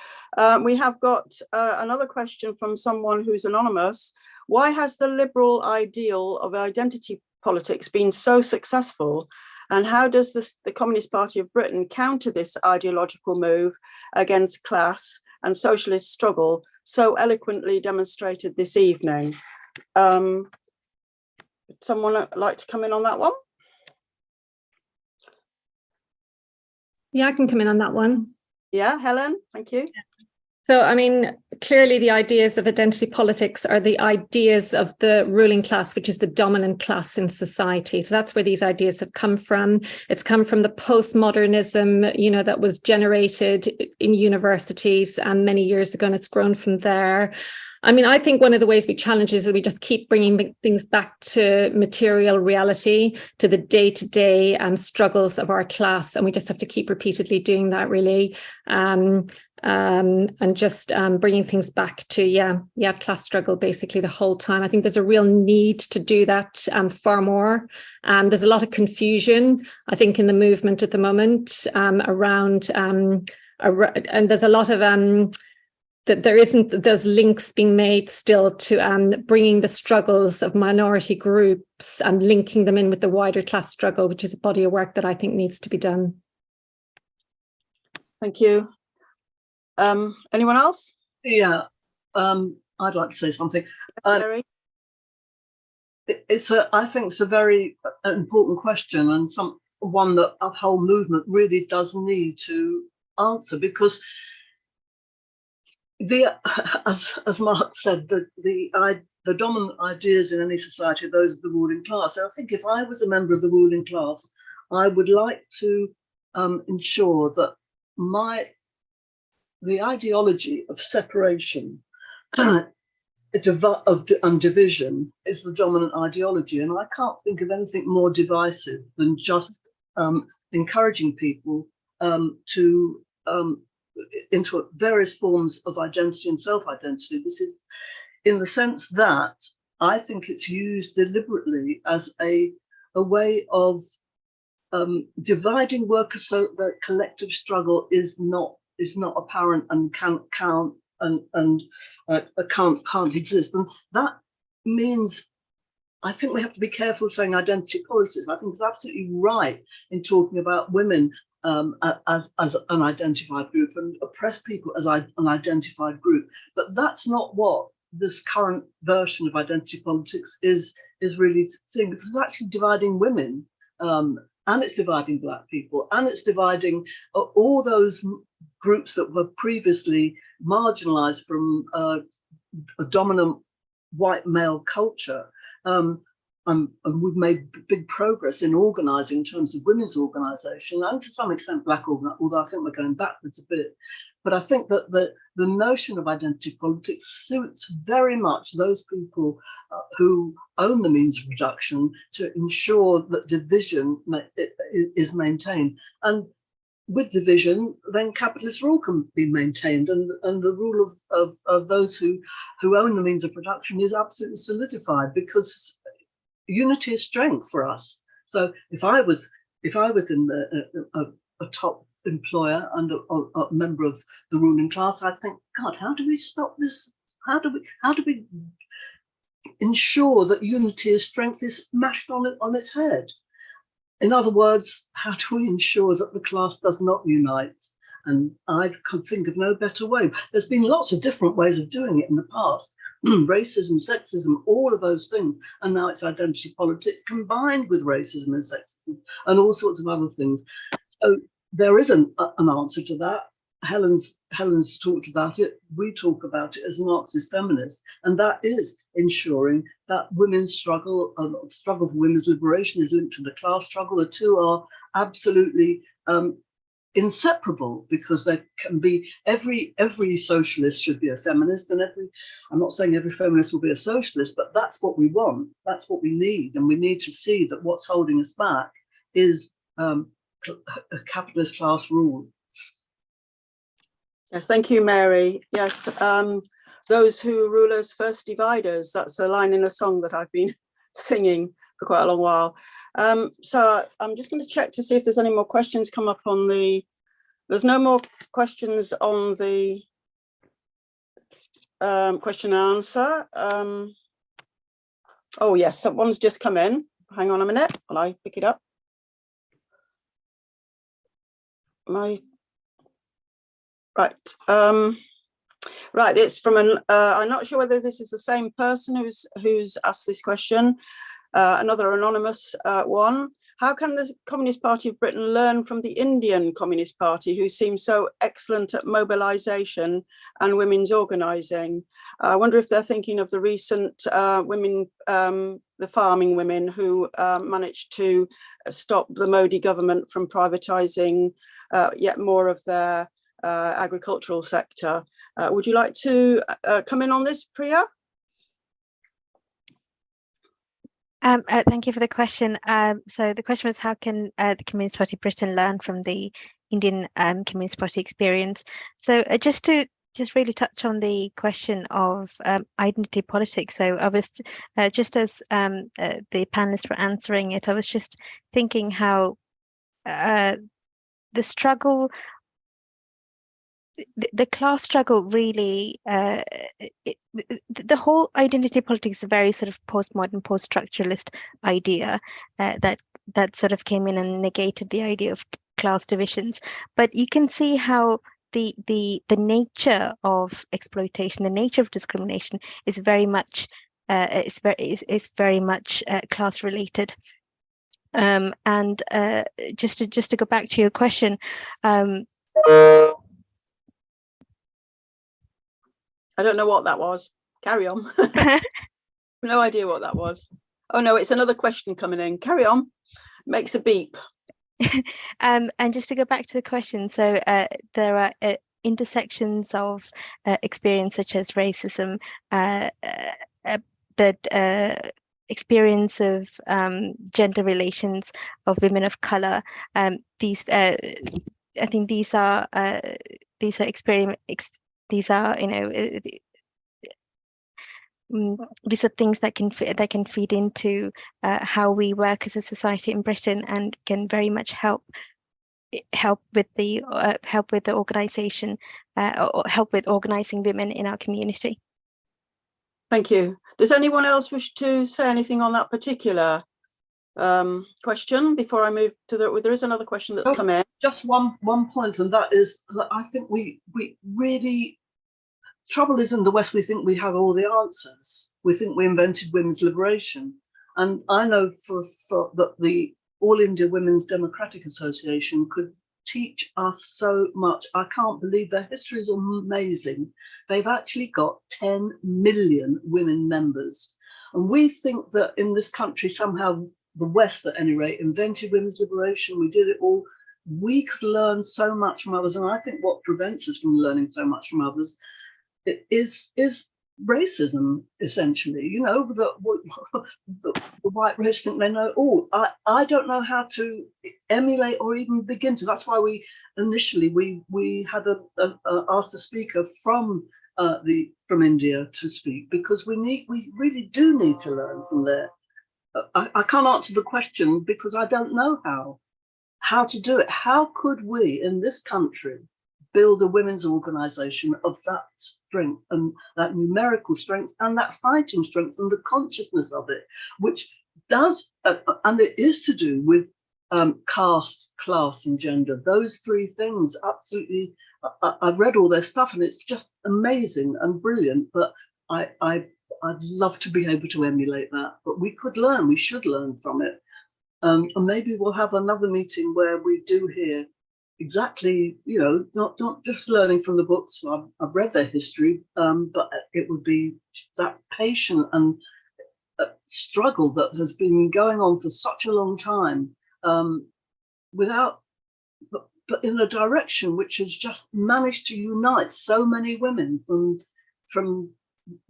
We have got another question from someone who's anonymous. Why has the liberal ideal of identity politics been so successful? And how does the Communist Party of Britain counter this ideological move against class and socialist struggle so eloquently demonstrated this evening? Someone like to come in on that one? Yeah, I can come in on that one. Yeah, Helen, thank you. So, I mean, clearly the ideas of identity politics are the ideas of the ruling class, which is the dominant class in society. So that's where these ideas have come from. It's come from the postmodernism, you know, that was generated in universities many years ago, and it's grown from there. I mean, I think one of the ways we challenge is that we just keep bringing things back to material reality, to the day-to-day struggles of our class. And we just have to keep repeatedly doing that, really. And just bringing things back to, class struggle, basically the whole time. I think there's a real need to do that far more. There's a lot of confusion, I think, in the movement at the moment around, and there's a lot of that there isn't those links being made still to bringing the struggles of minority groups and linking them in with the wider class struggle, which is a body of work that I think needs to be done. Thank you. Anyone else? Yeah, I'd like to say something. Mary? I think it's a very important question, and one that our whole movement really does need to answer, because as Mark said, the dominant ideas in any society are those of the ruling class. So I think if I was a member of the ruling class, I would like to ensure that the ideology of separation and division is the dominant ideology. And I can't think of anything more divisive than just encouraging people to into various forms of identity and self-identity. This is in the sense that I think it's used deliberately as a way of dividing workers so that collective struggle is not apparent and can't exist. And that means I think we have to be careful saying identity politics. I think it's absolutely right in talking about women as an identified group and oppressed people as an identified group. But that's not what this current version of identity politics is really saying, because it's actually dividing women, and it's dividing Black people, and it's dividing all those groups that were previously marginalized from a dominant white male culture. And we've made big progress in organising in terms of women's organisation, and to some extent Black organisation, although I think we're going backwards a bit. But I think that the notion of identity politics suits very much those people who own the means of production to ensure that division is maintained. And with division, then capitalist rule can be maintained, and the rule of those who own the means of production is absolutely solidified, because unity is strength for us. So if I was in a top employer and a member of the ruling class, I think, God, how do we stop this? How do we ensure that unity is strength is smashed on its head? In other words, how do we ensure that the class does not unite? And I could think of no better way. There's been lots of different ways of doing it in the past. Racism, sexism, all of those things. And now it's identity politics combined with racism and sexism and all sorts of other things. So there isn't an answer to that. Helen's talked about it. We talk about it as Marxist feminists. And that is ensuring that women's struggle for women's liberation is linked to the class struggle. The two are absolutely inseparable, because there can be every socialist should be a feminist, and I'm not saying every feminist will be a socialist, but that's what we want, that's what we need, and we need to see that what's holding us back is a capitalist class rule. Yes, thank you, Mary. Yes, those who rule us first divide us. That's a line in a song that I've been singing for quite a long while. So I'm just going to check to see if there's any more questions come up on the, there's no more questions on the question and answer. Oh yes, someone's just come in. Hang on a minute while I pick it up. Right. Right, it's from I'm not sure whether this is the same person who's asked this question. Another anonymous one. How can the Communist Party of Britain learn from the Indian Communist Party, who seems so excellent at mobilisation and women's organising? I wonder if they're thinking of the recent women, the farming women who managed to stop the Modi government from privatising yet more of their agricultural sector. Would you like to come in on this, Priya? Thank you for the question. So the question was, how can the Communist Party of Britain learn from the Indian Communist Party experience? So just really touch on the question of identity politics. So I was just as the panelists were answering it, I was just thinking how the struggle, the class struggle really, the whole identity politics is a very sort of postmodern, post-structuralist idea that sort of came in and negated the idea of class divisions. But you can see how the nature of exploitation, the nature of discrimination is very much class related. And just to go back to your question. I don't know what that was. Carry on. No idea what that was. Oh no, it's another question coming in. Carry on. Makes a beep. And just to go back to the question, so there are intersections of experience such as racism, that experience of gender relations of women of color. These, I think, these are these are, you know, these are things that can feed into how we work as a society in Britain, and can very much help with the organisation, or help with organising women in our community. Thank you. Does anyone else wish to say anything on that particular question before I move to there is another question that's come in. Just one point, and that is that I think we really, trouble is in the West, we think we have all the answers. We think we invented women's liberation. And I know that the All India Women's Democratic Association could teach us so much. I can't believe their history is amazing. They've actually got 10 million women members. And we think that in this country, somehow the West at any rate invented women's liberation. We did it all. We could learn so much from others. And I think what prevents us from learning so much from others is racism, essentially. You know, the white race think they know all. I don't know how to emulate or even begin to. That's why we initially had asked a speaker from India to speak, because we really do need to learn from there. I can't answer the question because I don't know how. how to do it. How could we in this country build a women's organisation of that strength and that numerical strength and that fighting strength and the consciousness of it, which does, and it is to do with caste, class and gender. Those three things, absolutely. I've read all their stuff and it's just amazing and brilliant, but I'd love to be able to emulate that. But we should learn from it. And maybe we'll have another meeting where we do hear exactly, not just learning from the books. I've read their history, but it would be that patient and struggle that has been going on for such a long time, but in a direction which has just managed to unite so many women from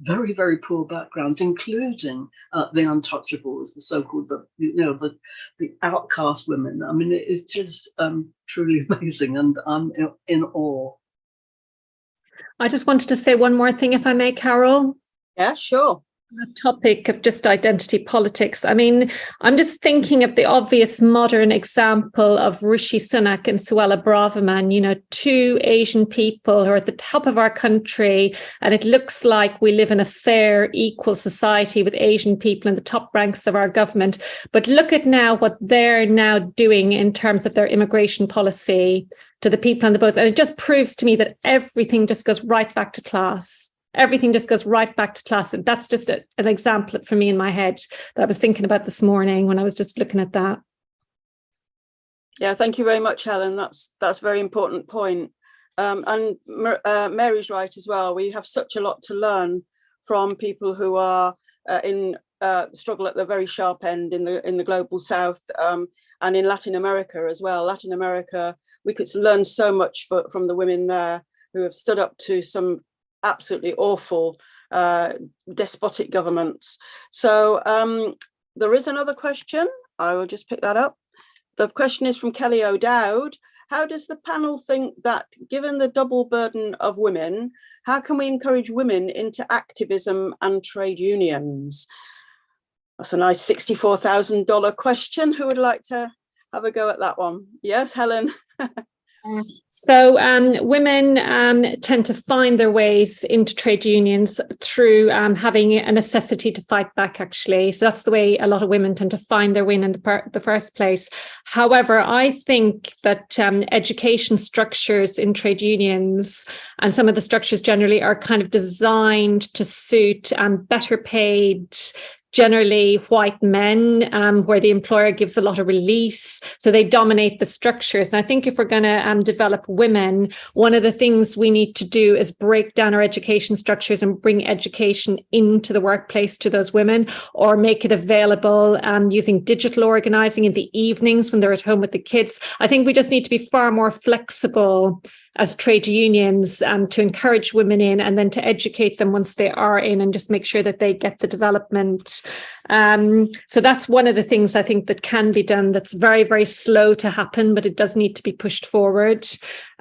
very, very poor backgrounds, including the untouchables, the so-called, the outcast women. I mean, it is truly amazing, and I'm in awe. I just wanted to say one more thing, if I may, Carol. Yeah, sure. The topic of just identity politics. I mean, I'm just thinking of the obvious modern example of Rishi Sunak and Suella Braverman, two Asian people who are at the top of our country, and it looks like we live in a fair, equal society with Asian people in the top ranks of our government. But look at now what they're now doing in terms of their immigration policy to the people on the boats. And it just proves to me that everything just goes right back to class. Everything just goes right back to class. And that's just an example for me in my head that I was thinking about this morning when I was just looking at that. Yeah, thank you very much, Helen. That's a very important point. And Mary's right as well. We have such a lot to learn from people who are in struggle at the very sharp end in the global south, and in Latin America as well. Latin America, we could learn so much from the women there who have stood up to some absolutely awful despotic governments. So there is another question. I will just pick that up. The question is from Kelly O'Dowd. How does the panel think that, given the double burden of women, how can we encourage women into activism and trade unions? That's a nice $64,000 question. Who would like to have a go at that one? Yes, Helen. So women tend to find their ways into trade unions through having a necessity to fight back, actually. So that's the way a lot of women tend to find their way in the first place. However, I think that education structures in trade unions and some of the structures generally are kind of designed to suit better paid, generally white men, where the employer gives a lot of release, so they dominate the structures. And I think if we're going to develop women, one of the things we need to do is break down our education structures and bring education into the workplace to those women, or make it available using digital organizing in the evenings when they're at home with the kids. I think we just need to be far more flexible as trade unions to encourage women in, and then to educate them once they are in, and just make sure that they get the development. So that's one of the things I think that can be done, that's very, very slow to happen, but it does need to be pushed forward.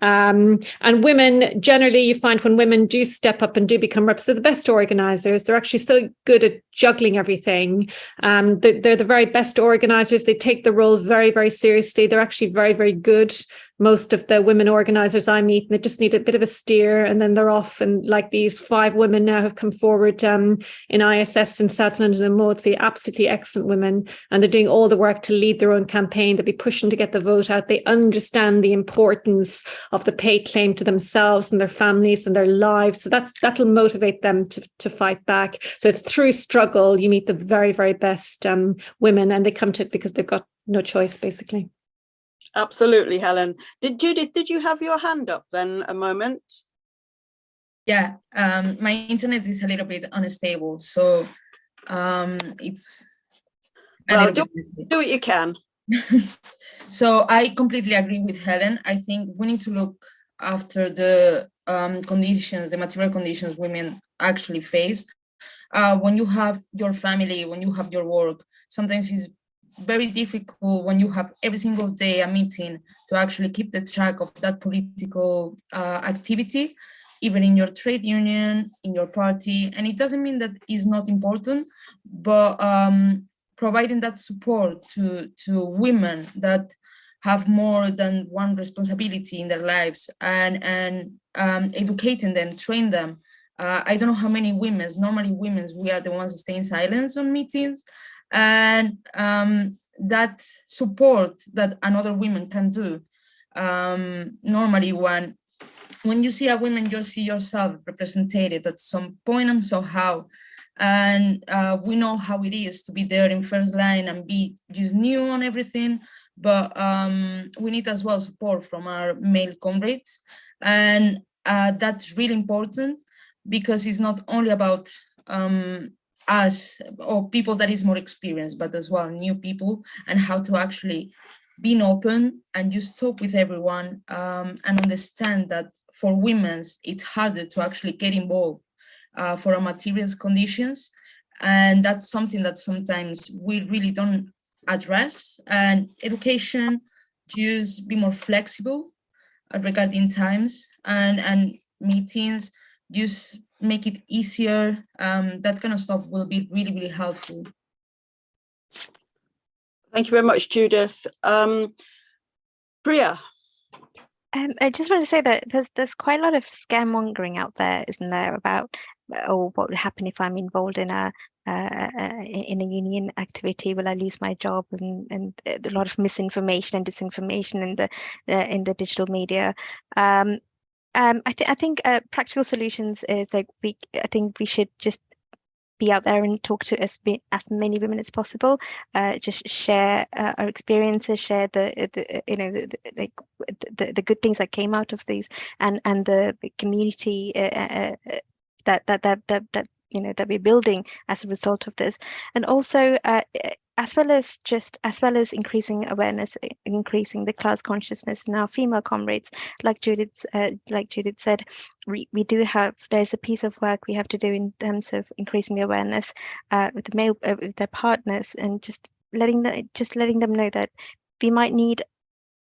And women, generally, you find when women do step up and do become reps, they're the best organizers. They're actually so good at juggling everything. They're the very best organizers. They take the role very, very seriously. They're actually very, very good. Most of the women organizers I meet, and they just need a bit of a steer, and then they're off. And like these 5 women now have come forward in ISS in South London and Maudsley, absolutely excellent women, and they're doing all the work to lead their own campaign. They'll be pushing to get the vote out. They understand the importance of the pay claim to themselves and their families and their lives. So that'll motivate them to fight back. So it's through struggle you meet the very, very best women, and they come to it because they've got no choice, basically. Absolutely, Helen. Judith, did you have your hand up then a moment? Yeah, my internet is a little bit unstable, so it's well, do what you can. So I completely agree with Helen. I think we need to look after the conditions, the material conditions women actually face. When you have your family, when you have your work, sometimes it's very difficult when you have every single day a meeting to actually keep the track of that political activity, even in your trade union, in your party. And it doesn't mean that it's not important, but providing that support to women that have more than one responsibility in their lives, and educating them, train them. I don't know how many women, normally women, we are the ones that stay in silence on meetings, and that support that another women can do. Normally when you see a woman, you see yourself represented at some point and somehow. And we know how it is to be there in first line and be just new on everything, but we need as well support from our male comrades. And that's really important, because it's not only about us or people that is more experienced, but as well new people, and how to actually be open and just talk with everyone, and understand that for women, it's harder to actually get involved for our materials conditions. And that's something that sometimes we really don't address. And education, just be more flexible regarding times and meetings, just make it easier. That kind of stuff will be really, really helpful. Thank you very much, Judith. Priya. I just want to say that there's quite a lot of scaremongering out there, isn't there, about what would happen if I'm involved in a union activity? Will I lose my job? And a lot of misinformation and disinformation in the digital media. I think practical solutions is like I think we should just be out there and talk to as many women as possible. Just share our experiences, share the good things that came out of these, and the community that we're building as a result of this, and also as well as increasing awareness, increasing the class consciousness in our female comrades. Like Judith said, there's a piece of work we have to do in terms of increasing the awareness with the male with their partners, and just letting them know that we might need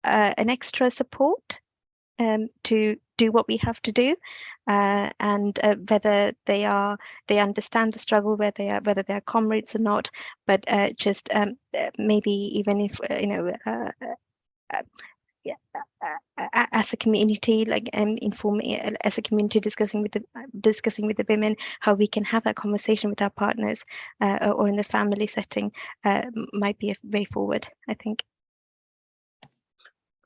an extra support to do what we have to do, and whether they understand the struggle, whether they are comrades or not, but just maybe even if as a community, like as a community, discussing with the women how we can have that conversation with our partners, or in the family setting, might be a way forward, I think.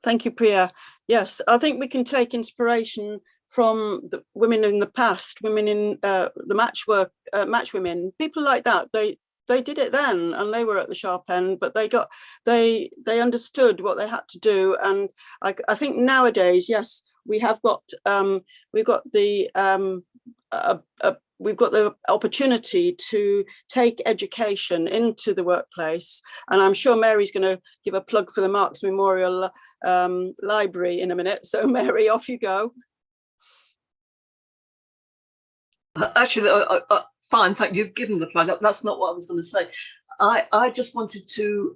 Thank you, Priya. Yes, I think we can take inspiration from the women in the past, women in the match women, people like that. They did it then, and they were at the sharp end, but they understood what they had to do. And I think nowadays, yes, we've got the opportunity to take education into the workplace. And I'm sure Mary's going to give a plug for the Marx Memorial Library in a minute. So Mary, off you go. Actually, fine, thank you. You've given the plug. That's not what I was going to say. I just wanted to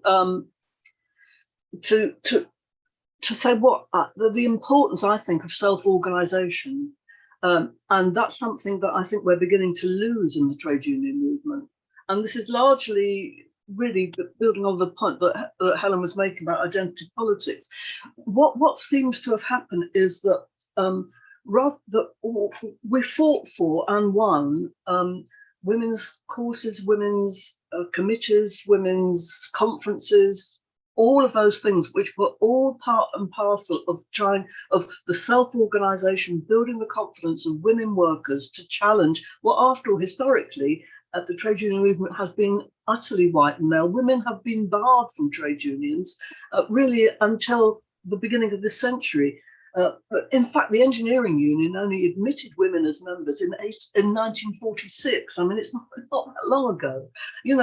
say what the importance, I think, of self-organisation. And that's something that I think we're beginning to lose in the trade union movement. And this is largely really building on the point that Helen was making about identity politics. What seems to have happened is that we fought for and won women's courses, women's committees, women's conferences, all of those things, which were all part and parcel of the self-organisation, building the confidence of women workers to challenge what, after all, historically, the trade union movement has been utterly white and male. Women have been barred from trade unions really until the beginning of this century. In fact, the engineering union only admitted women as members in 1946. I mean, it's not that long ago,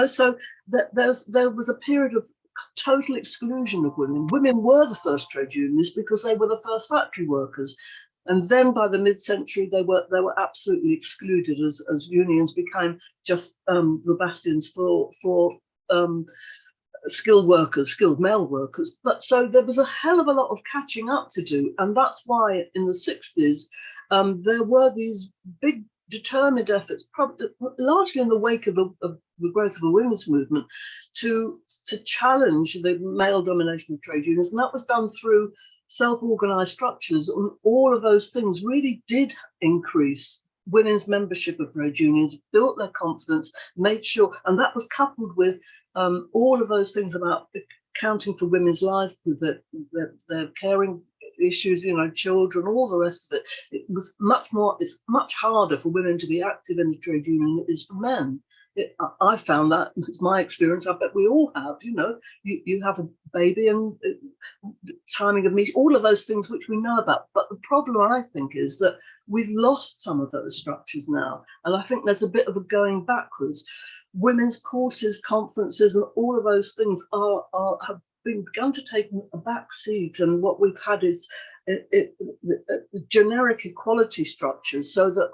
so there was a period of total exclusion of women. Women were the first trade unionists because they were the first factory workers. And then by the mid-century, they were absolutely excluded as unions became just the bastions for skilled workers, skilled male workers. But so there was a hell of a lot of catching up to do. And that's why in the 60s, there were these big determined efforts, probably largely in the wake of the growth of the women's movement, to challenge the male domination of trade unions, and that was done through self-organized structures. And all of those things really did increase women's membership of trade unions, built their confidence, made sure, and that was coupled with all of those things about accounting for women's lives, with their caring issues, you know, children, all the rest of it. It was much more, it's much harder for women to be active in the trade union than it is for men. I found that, it's my experience, I bet we all have, you know, you have a baby and timing of meeting, all of those things which we know about. But the problem, I think, is that we've lost some of those structures now. And I think there's a bit of a going backwards. Women's courses, conferences, and all of those things have begun to take a back seat. And what we've had is generic equality structures, so that,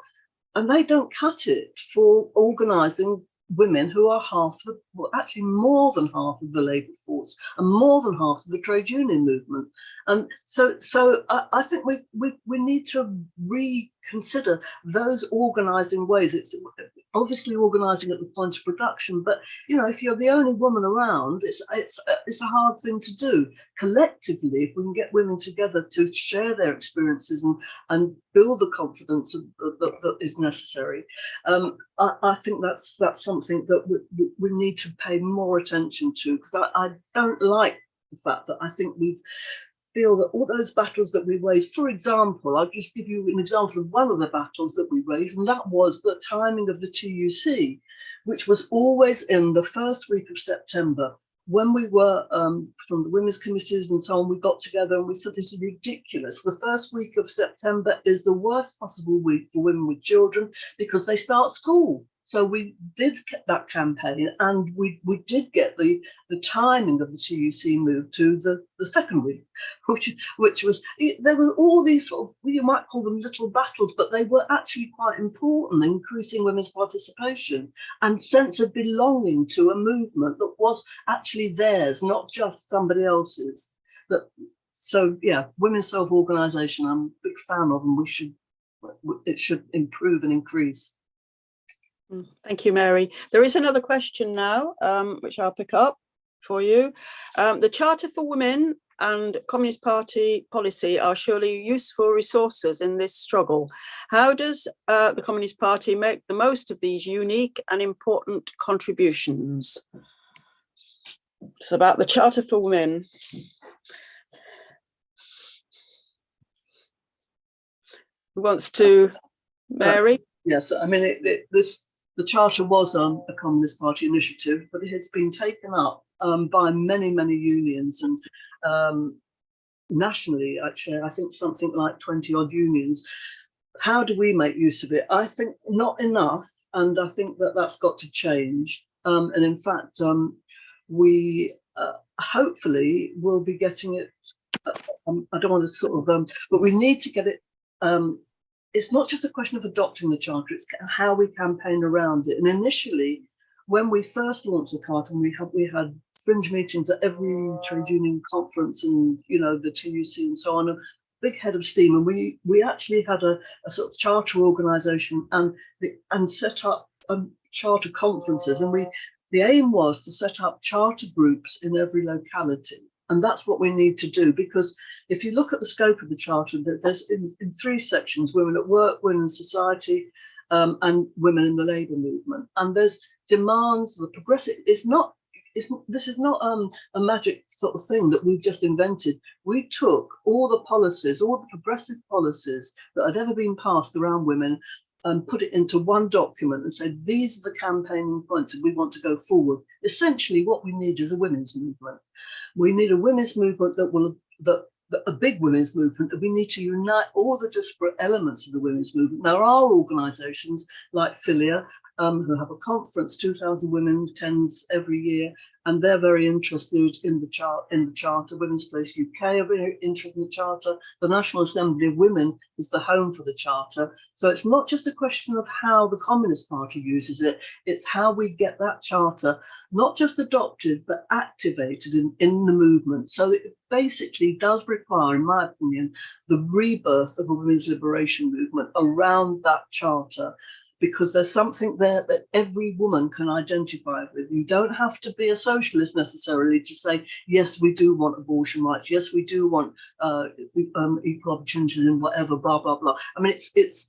and they don't cut it for organising women who are actually more than half of the labour force and more than half of the trade union movement. And so I think we need to reconsider those organising ways. It's obviously organising at the point of production, but you know, if you're the only woman around, it's a hard thing to do. Collectively, if we can get women together to share their experiences and build the confidence that is necessary, I think that's something that we need to pay more attention to, because I don't like the fact that I think we feel that all those battles that we raised, for example, I'll just give you an example of one of the battles that we raised, and that was the timing of the TUC, which was always in the first week of September. When we were from the women's committees and so on, we got together and we said, this is ridiculous. The first week of September is the worst possible week for women with children because they start school. So we did get that campaign, and we did get the timing of the TUC moved to the second week, which was, there were all these sort of, you might call them little battles, but they were actually quite important, increasing women's participation and sense of belonging to a movement that was actually theirs, not just somebody else's. So yeah, women's self-organisation, I'm a big fan of, and it should improve and increase. Thank you, Mary. There is another question now, which I'll pick up for you. The Charter for Women and Communist Party policy are surely useful resources in this struggle. How does the Communist Party make the most of these unique and important contributions? It's about the Charter for Women. Who wants to, Mary? Yes, I mean, the Charter was a Communist Party initiative, but it has been taken up by many, many unions, and nationally, actually, I think something like 20 odd unions. How do we make use of it? I think not enough, and I think that that's got to change. And in fact, we hopefully will be getting it. I don't want to sort of, but we need to get it. It's not just a question of adopting the Charter, it's how we campaign around it. And initially, when we first launched the Charter, we had fringe meetings at every trade union conference and, you know, the TUC and so on, a big head of steam. And we actually had a sort of charter organisation and set up charter conferences. And the aim was to set up charter groups in every locality. And that's what we need to do, because if you look at the scope of the Charter, there's in three sections: women at work, women in society, and women in the labour movement. And there's demands, the progressive, this is not a magic sort of thing that we've just invented. We took all the policies, all the progressive policies that had ever been passed around women, and put it into one document and said, these are the campaigning points that we want to go forward. Essentially, what we need is a women's movement. We need a women's movement a big women's movement, that we need to unite all the disparate elements of the women's movement. There are organisations like Philia, who have a conference, 2,000 women attends every year, and they're very interested in the Charter. Women's Place UK are very interested in the Charter. The National Assembly of Women is the home for the Charter. So it's not just a question of how the Communist Party uses it, it's how we get that Charter not just adopted, but activated in the movement. So it basically does require, in my opinion, the rebirth of a women's liberation movement around that Charter. because there's something there that every woman can identify with. You don't have to be a socialist necessarily to say, yes, we do want abortion rights. Yes, we do want equal opportunities in whatever, blah, blah, blah. I mean,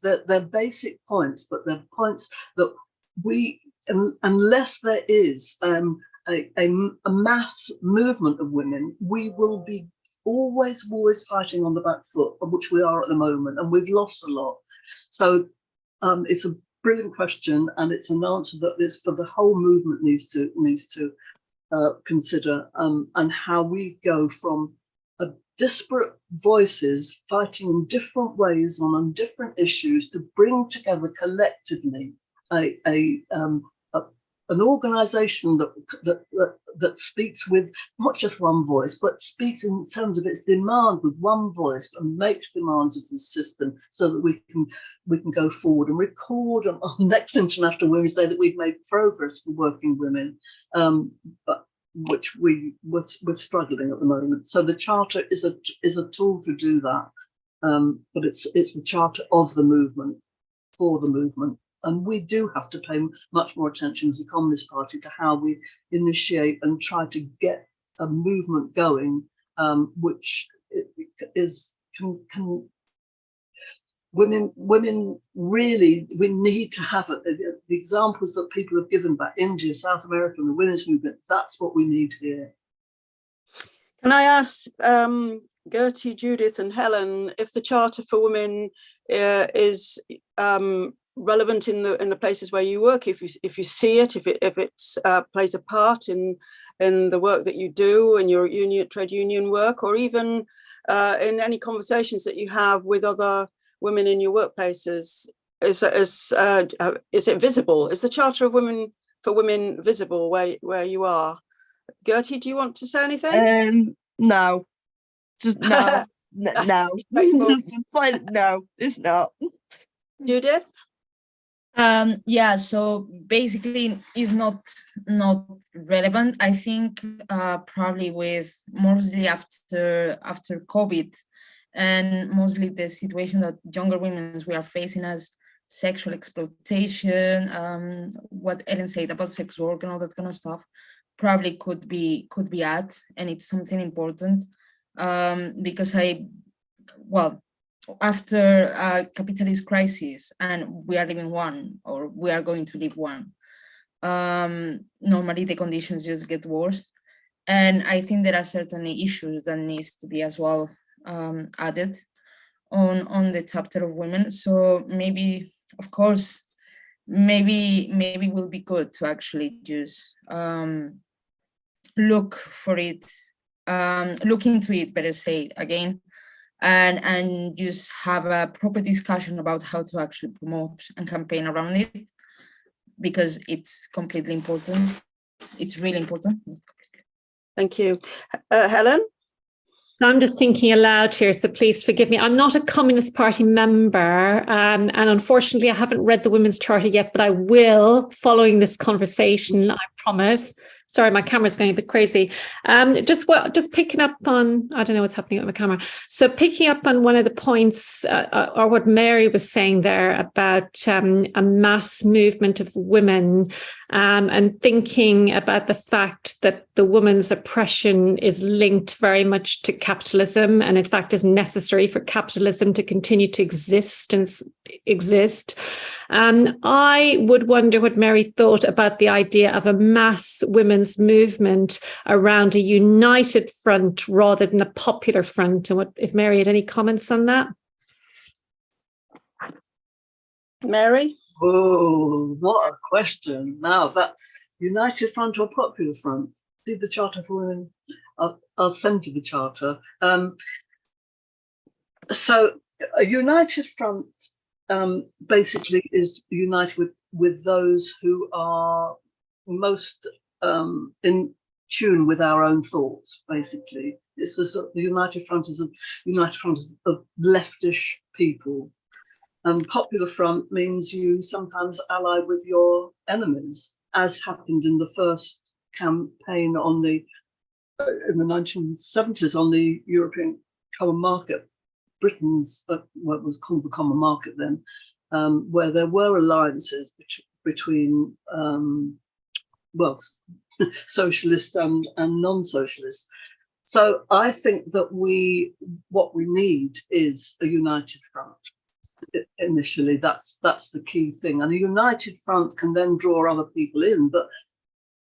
they're basic points, but they're points that we, unless there is a mass movement of women, we will be always fighting on the back foot, which we are at the moment, and we've lost a lot. So it's a brilliant question, and it's an answer that is for the whole movement needs to consider, and how we go from disparate voices fighting in different ways on different issues to bring together collectively an organisation that speaks with not just one voice, but speaks in terms of its demand with one voice and makes demands of the system, so that we can go forward and record on next International Women's Day that we've made progress for working women, but which we're struggling at the moment. So the Charter is a tool to do that, but it's the Charter of the movement, for the movement. And we do have to pay much more attention as a Communist Party to how we initiate and try to get a movement going, which can women really, we need to have it. The examples that people have given about India, South America, and the women's movement, that's what we need here. Can I ask Gertie, Judith, and Helen if the Charter for Women is relevant in the places where you work, if you see it, if it's plays a part in the work that you do in your trade union work, or even in any conversations that you have with other women in your workplaces? Is it visible? Is the Charter of Women for Women visible where you are? Gertie, do you want to say anything? No, just no. No, no, it's not. Judith? Yeah, so basically it's not relevant. I think probably with mostly after COVID, and mostly the situation that younger women we are facing as sexual exploitation, what Ellen said about sex work and all that kind of stuff, probably could be at, and it's something important, because after a capitalist crisis, and we are living one, or we are going to live one, normally the conditions just get worse. And I think there are certainly issues that needs to be as well added on the chapter of women. So maybe, of course, maybe will be good to actually just look for it, look into it, better say again, and just have a proper discussion about how to actually promote and campaign around it, because it's completely important. It's really important. Thank you. Helen? I'm just thinking aloud here, so please forgive me. I'm not a Communist Party member, and unfortunately I haven't read the Women's Charter yet, but I will following this conversation, I promise. Sorry, my camera's going a bit crazy. Just picking up on, I don't know what's happening with my camera. So picking up on one of the points, or what Mary was saying there about a mass movement of women, and thinking about the fact that the woman's oppression is linked very much to capitalism, and in fact is necessary for capitalism to continue to exist. I would wonder what Mary thought about the idea of a mass women's movement around a united front rather than a popular front, and if Mary had any comments on that. Mary? Oh, what a question. Now, that united front or popular front? See the Charter for Women? I'll send you the Charter. So a united front basically is united with those who are most in tune with our own thoughts, basically. It's the United Front is a united front of leftish people. And popular front means you sometimes ally with your enemies, as happened in the first campaign in the 1970s on the European Common Market, Britain's what was called the Common Market then. where there were alliances between well, socialists and non-socialists. So I think that what we need is a united front. Initially, that's the key thing, and a united front can then draw other people in. But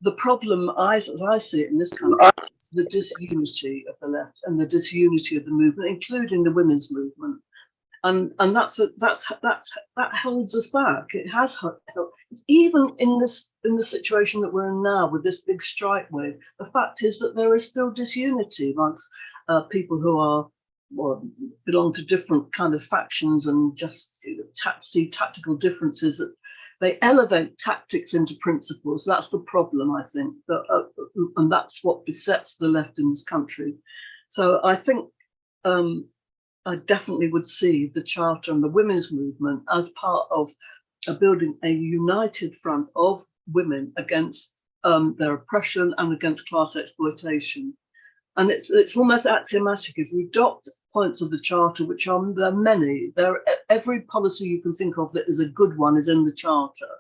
the problem, as I see it in this country, is the disunity of the left and the disunity of the movement, including the women's movement. And that holds us back. It has held, even in the situation that we're in now with this big strike wave. The fact is that there is still disunity amongst people who are belong to different kind of factions and just see tactical differences. That they elevate tactics into principles. That's the problem, I think, and that's what besets the left in this country. So I think. I definitely would see the Charter and the women's movement as part of building a united front of women against their oppression and against class exploitation. And it's almost axiomatic. If we adopt points of the Charter, which are there are many, every policy you can think of that is a good one is in the Charter.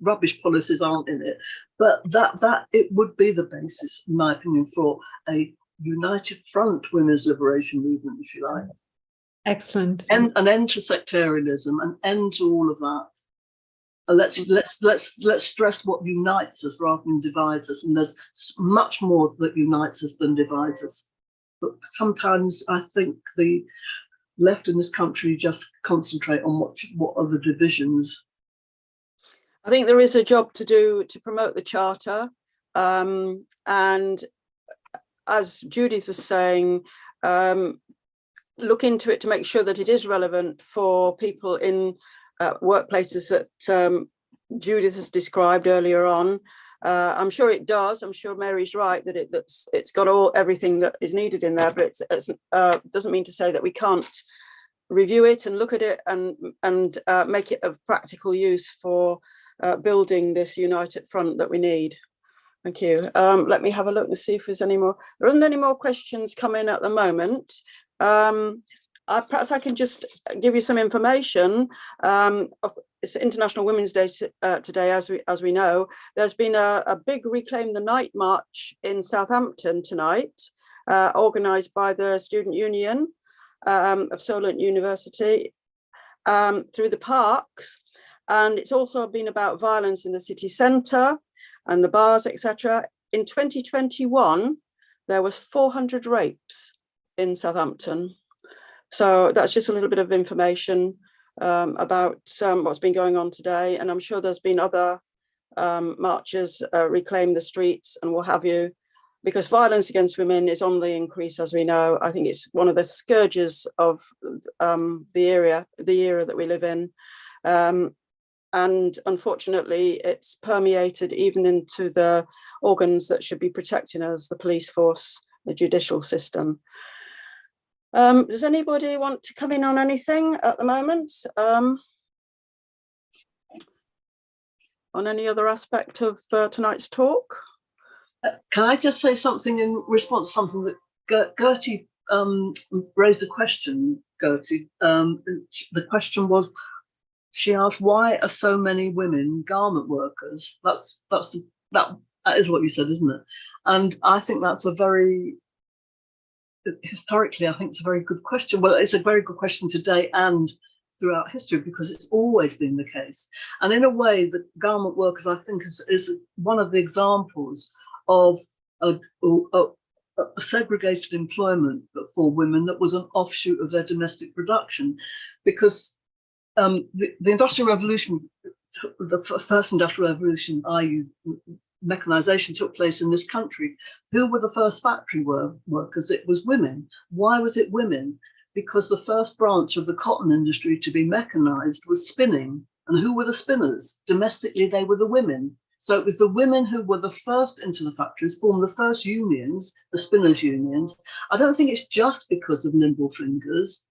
Rubbish policies aren't in it, but that it would be the basis, in my opinion, for a united front women's liberation movement, if you like. Excellent. And an end to sectarianism, an end to all of that. Let's stress what unites us rather than divides us. And there's much more that unites us than divides us. But sometimes I think the left in this country just concentrate on what are the divisions. I think there is a job to do to promote the Charter, and as Judith was saying, look into it to make sure that it is relevant for people in workplaces that Judith has described earlier on. I'm sure it does. I'm sure Mary's right that it's got everything that is needed in there, but it doesn't mean to say that we can't review it and look at it and make it of practical use for building this united front that we need. Thank you. Let me have a look and see if there's any more. There aren't any more questions coming at the moment. Perhaps I can just give you some information. It's International Women's Day today, as we know. There's been a big Reclaim the Night march in Southampton tonight, organised by the Student Union of Solent University through the parks. And it's also been about violence in the city centre and the bars, etc. In 2021, there was 400 rapes in Southampton. So that's just a little bit of information about what's been going on today. And I'm sure there's been other marches, Reclaim the Streets and what have you, because violence against women is on the increase, as we know. I think it's one of the scourges of the era that we live in. And unfortunately, it's permeated even into the organs that should be protecting us, the police force, the judicial system. Does anybody want to come in on anything at the moment? On any other aspect of tonight's talk? Can I just say something in response to something that Gertie raised a question, Gertie. The question was, she asked, why are so many women garment workers? That is what you said, isn't it? And I think that's historically, I think it's a very good question. Well, it's a very good question today and throughout history, because it's always been the case. And in a way, the garment workers, I think, is one of the examples of a segregated employment for women that was an offshoot of their domestic production, because the Industrial Revolution, the first Industrial Revolution, i.e. mechanization, took place in this country. Who were the first factory workers? It was women. Why was it women? Because the first branch of the cotton industry to be mechanized was spinning. And who were the spinners? Domestically, they were the women. So it was the women who were the first into the factories, formed the first unions, the spinners' unions. I don't think it's just because of nimble fingers.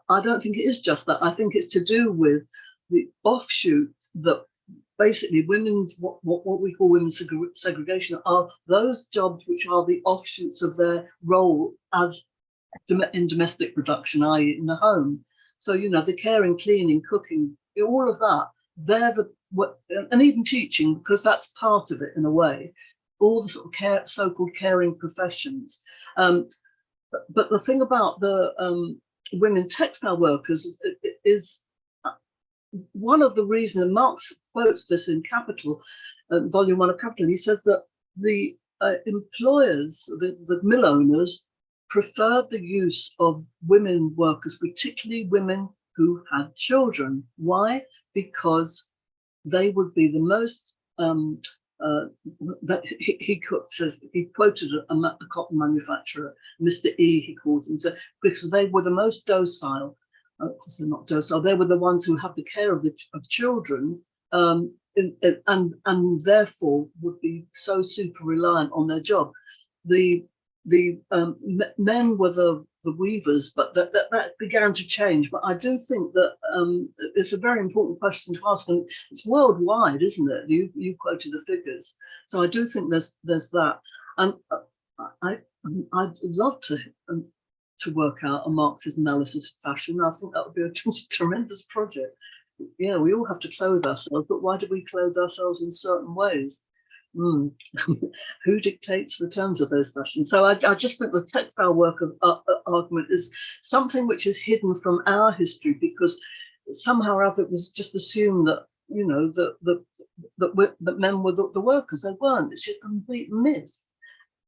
I don't think it is just that. I think it's to do with the offshoot that basically women's, what we call women's segregation, are those jobs which are the offshoots of their role as in domestic production, i.e. in the home. So, you know, the caring, cleaning, cooking, all of that, and even teaching, because that's part of it in a way, all the sort of so-called caring professions. But the thing about the women textile workers is one of the reasons, and Marx quotes this in Capital, Volume 1 of Capital, he says that the employers, the mill owners, preferred the use of women workers, particularly women who had children. Why? Because they would be the most, he quoted a cotton manufacturer, Mr. E, he called him, because they were the most docile. Of course, they're not docile. They were the ones who have the care of children, and therefore would be so super reliant on their job. The men were the weavers, but that began to change. But I do think that it's a very important question to ask, and it's worldwide, isn't it? You quoted the figures, so I do think there's that, and I'd love to work out a Marxist analysis of fashion. I think that would be a tremendous project. Yeah, we all have to clothe ourselves, but why do we clothe ourselves in certain ways? Who dictates the terms of those fashions? So I just think the textile work argument is something which is hidden from our history, because somehow or other it was just assumed that, you know, that men were the workers. They weren't. It's a complete myth.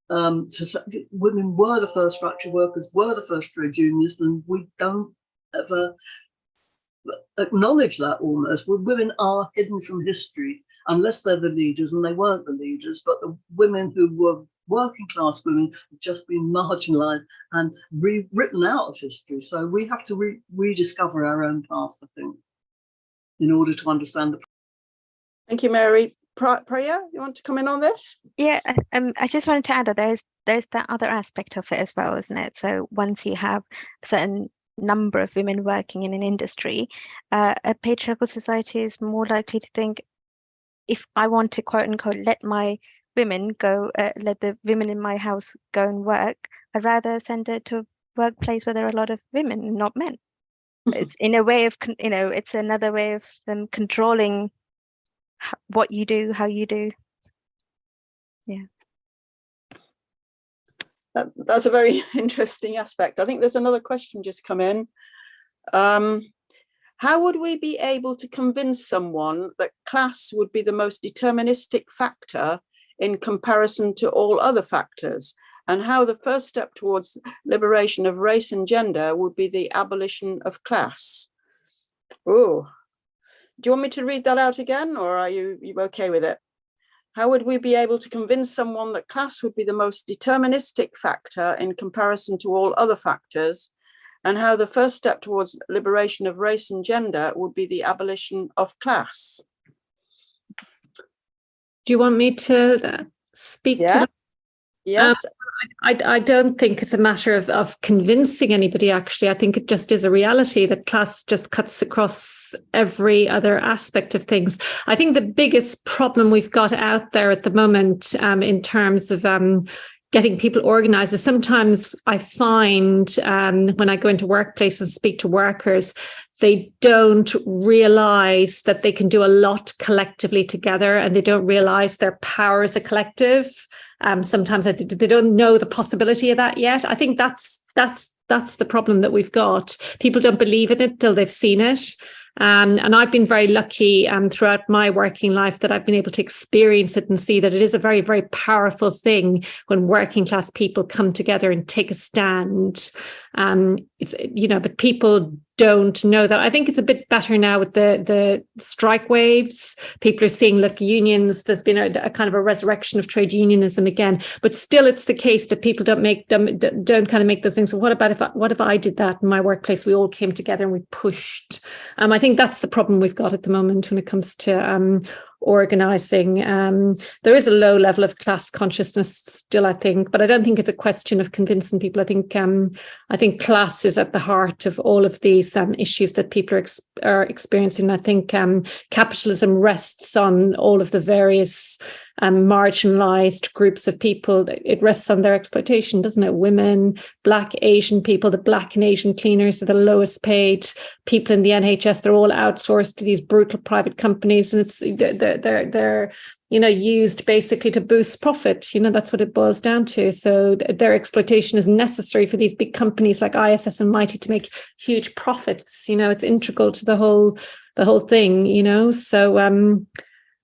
Women were the first factory workers, were the first trade unionists, and we don't ever acknowledge that. Almost, women are hidden from history unless they're the leaders, and they weren't the leaders, but the women who were working class women have just been marginalized and written out of history. So we have to rediscover our own path, I think, in order to understand the. Thank you, Mary. Priya, you want to come in on this? Yeah, I just wanted to add that there's that other aspect of it as well, isn't it? So once you have a certain number of women working in an industry, a patriarchal society is more likely to think, if I want to quote unquote let my women go, let the women in my house go and work, I'd rather send her to a workplace where there are a lot of women, not men. It's in a way of, you know, it's another way of them controlling what you do, how you do. Yeah. That's a very interesting aspect. I think there's another question just come in. How would we be able to convince someone that class would be the most deterministic factor in comparison to all other factors, and how the first step towards liberation of race and gender would be the abolition of class? Oh, do you want me to read that out again, or are you okay with it? How would we be able to convince someone that class would be the most deterministic factor in comparison to all other factors, and how the first step towards liberation of race and gender would be the abolition of class? Do you want me to speak to that? Yes. I don't think it's a matter of convincing anybody, actually. I think it just is a reality that class just cuts across every other aspect of things. I think the biggest problem we've got out there at the moment in terms of getting people organized is sometimes I find when I go into workplaces and speak to workers, they don't realize that they can do a lot collectively together, and they don't realize their power as a collective. Sometimes they don't know the possibility of that yet. I think that's the problem that we've got. People don't believe in it till they've seen it. And I've been very lucky throughout my working life that I've been able to experience it and see that it is a very, very powerful thing when working class people come together and take a stand. It's, you know, but people don't know that. I think it's a bit better now with the strike waves. People are seeing, look, unions, there's been a kind of a resurrection of trade unionism again, but still it's the case that people don't kind of make those things. So what if I did that in my workplace? We all came together and we pushed. I think that's the problem we've got at the moment when it comes to organizing. There is a low level of class consciousness still, I think, but I don't think it's a question of convincing people. I think class is at the heart of all of these issues that people are experiencing. I think capitalism rests on all of the various marginalized groups of people. It rests on their exploitation, doesn't it? Women, Black, Asian people, the Black and Asian cleaners are the lowest paid people in the NHS. They're all outsourced to these brutal private companies, and they're used basically to boost profit. That's what it boils down to. So their exploitation is necessary for these big companies like ISS and Mighty to make huge profits. It's integral to the whole thing.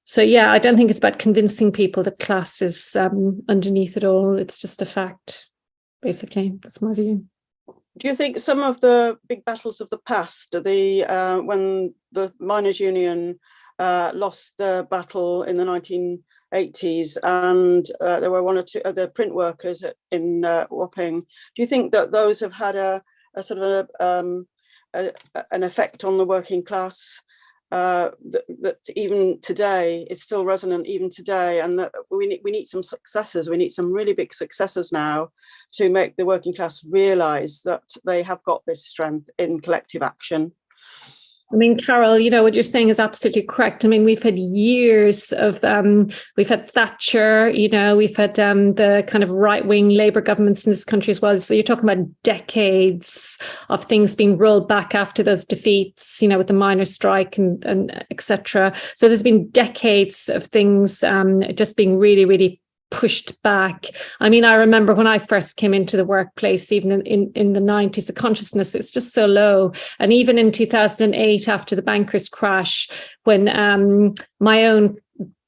So yeah, I don't think it's about convincing people that class is underneath it all. It's just a fact, basically. That's my view. Do you think some of the big battles of the past, when the miners' union lost the battle in the 1980s, and there were one or two other print workers in Wapping, do you think that those have had a sort of an effect on the working class that even today is still resonant even today, and that we need some successes. We need some really big successes now to make the working class realise that they have got this strength in collective action? I mean, Carol, what you're saying is absolutely correct. I mean, we've had years of, we've had Thatcher, we've had the kind of right-wing Labour governments in this country as well. So you're talking about decades of things being rolled back after those defeats, with the miners' strike and etc. So there's been decades of things just being really, really pushed back. I mean, I remember when I first came into the workplace, even in the 90s, the consciousness is just so low. And even in 2008, after the bankers' crash, when my own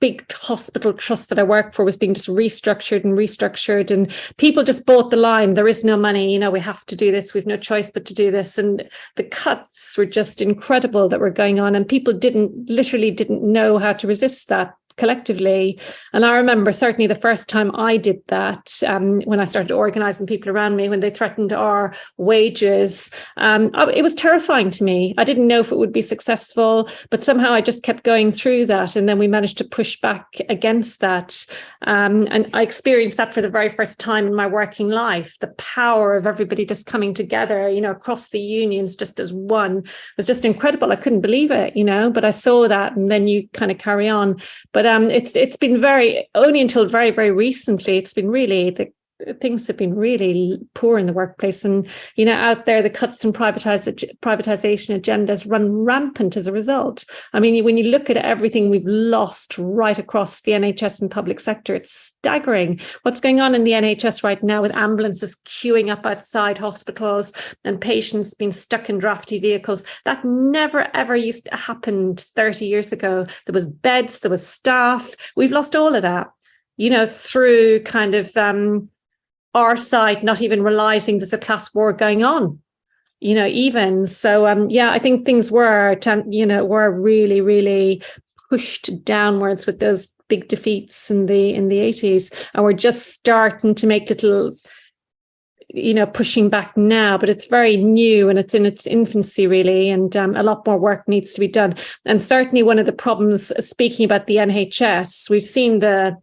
big hospital trust that I worked for was being just restructured, and people just bought the line. There is no money, we have to do this. We've no choice but to do this. And the cuts were just incredible that were going on, and people literally didn't know how to resist that collectively. And I remember certainly the first time I did that, when I started organising people around me, when they threatened our wages, it was terrifying to me. I didn't know if it would be successful, but somehow I just kept going through that. And then we managed to push back against that. And I experienced that for the very first time in my working life. The power of everybody just coming together, across the unions just as one was just incredible. I couldn't believe it, but I saw that, and then you kind of carry on. But it's been only until very, very recently, it's been really, things have been really poor in the workplace. And, out there, the cuts and privatization agendas run rampant as a result. I mean, when you look at everything we've lost right across the NHS and public sector, it's staggering. What's going on in the NHS right now with ambulances queuing up outside hospitals and patients being stuck in drafty vehicles, that never, ever used to happen 30 years ago. There was beds, there was staff. We've lost all of that, through kind of our side not even realizing there's a class war going on, even. So, I think things were really, really pushed downwards with those big defeats in the 80s. And we're just starting to make little, pushing back now, but it's very new and it's in its infancy, really. And a lot more work needs to be done. And certainly one of the problems, speaking about the NHS, we've seen the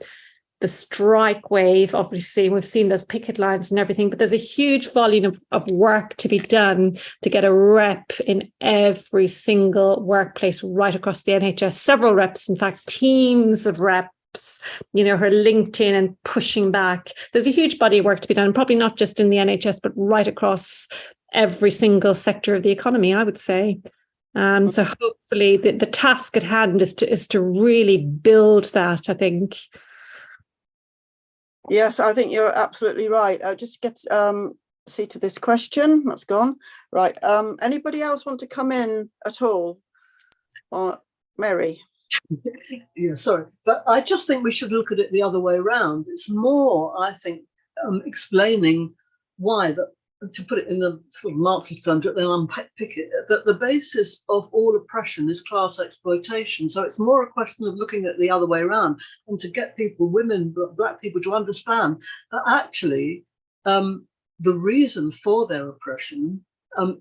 strike wave, obviously, we've seen those picket lines and everything, but there's a huge volume of work to be done to get a rep in every single workplace right across the NHS. Several reps, in fact, teams of reps, her LinkedIn and pushing back. There's a huge body of work to be done, probably not just in the NHS, but right across every single sector of the economy, I would say. So hopefully the task at hand is to really build that, I think. Yes, I think you're absolutely right. I'll just get see to this question. That's gone. Right. Anybody else want to come in at all? Mary? Yeah, sorry. But I just think we should look at it the other way around. It's more, I think, explaining why that, to put it in a sort of Marxist term, then unpick it, that the basis of all oppression is class exploitation. So it's more a question of looking at the other way around and to get people, women, Black people, to understand that actually the reason for their oppression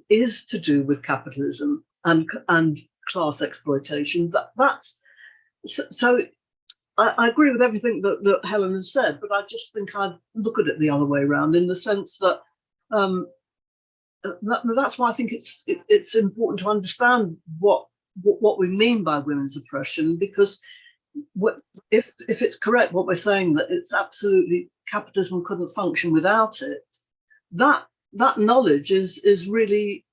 is to do with capitalism and class exploitation. That's so. I agree with everything that Helen has said, but I just think I'd look at it the other way around, in the sense that that's why I think it's important to understand what we mean by women's oppression, because if it's correct what we're saying, that it's absolutely, capitalism couldn't function without it, that knowledge is really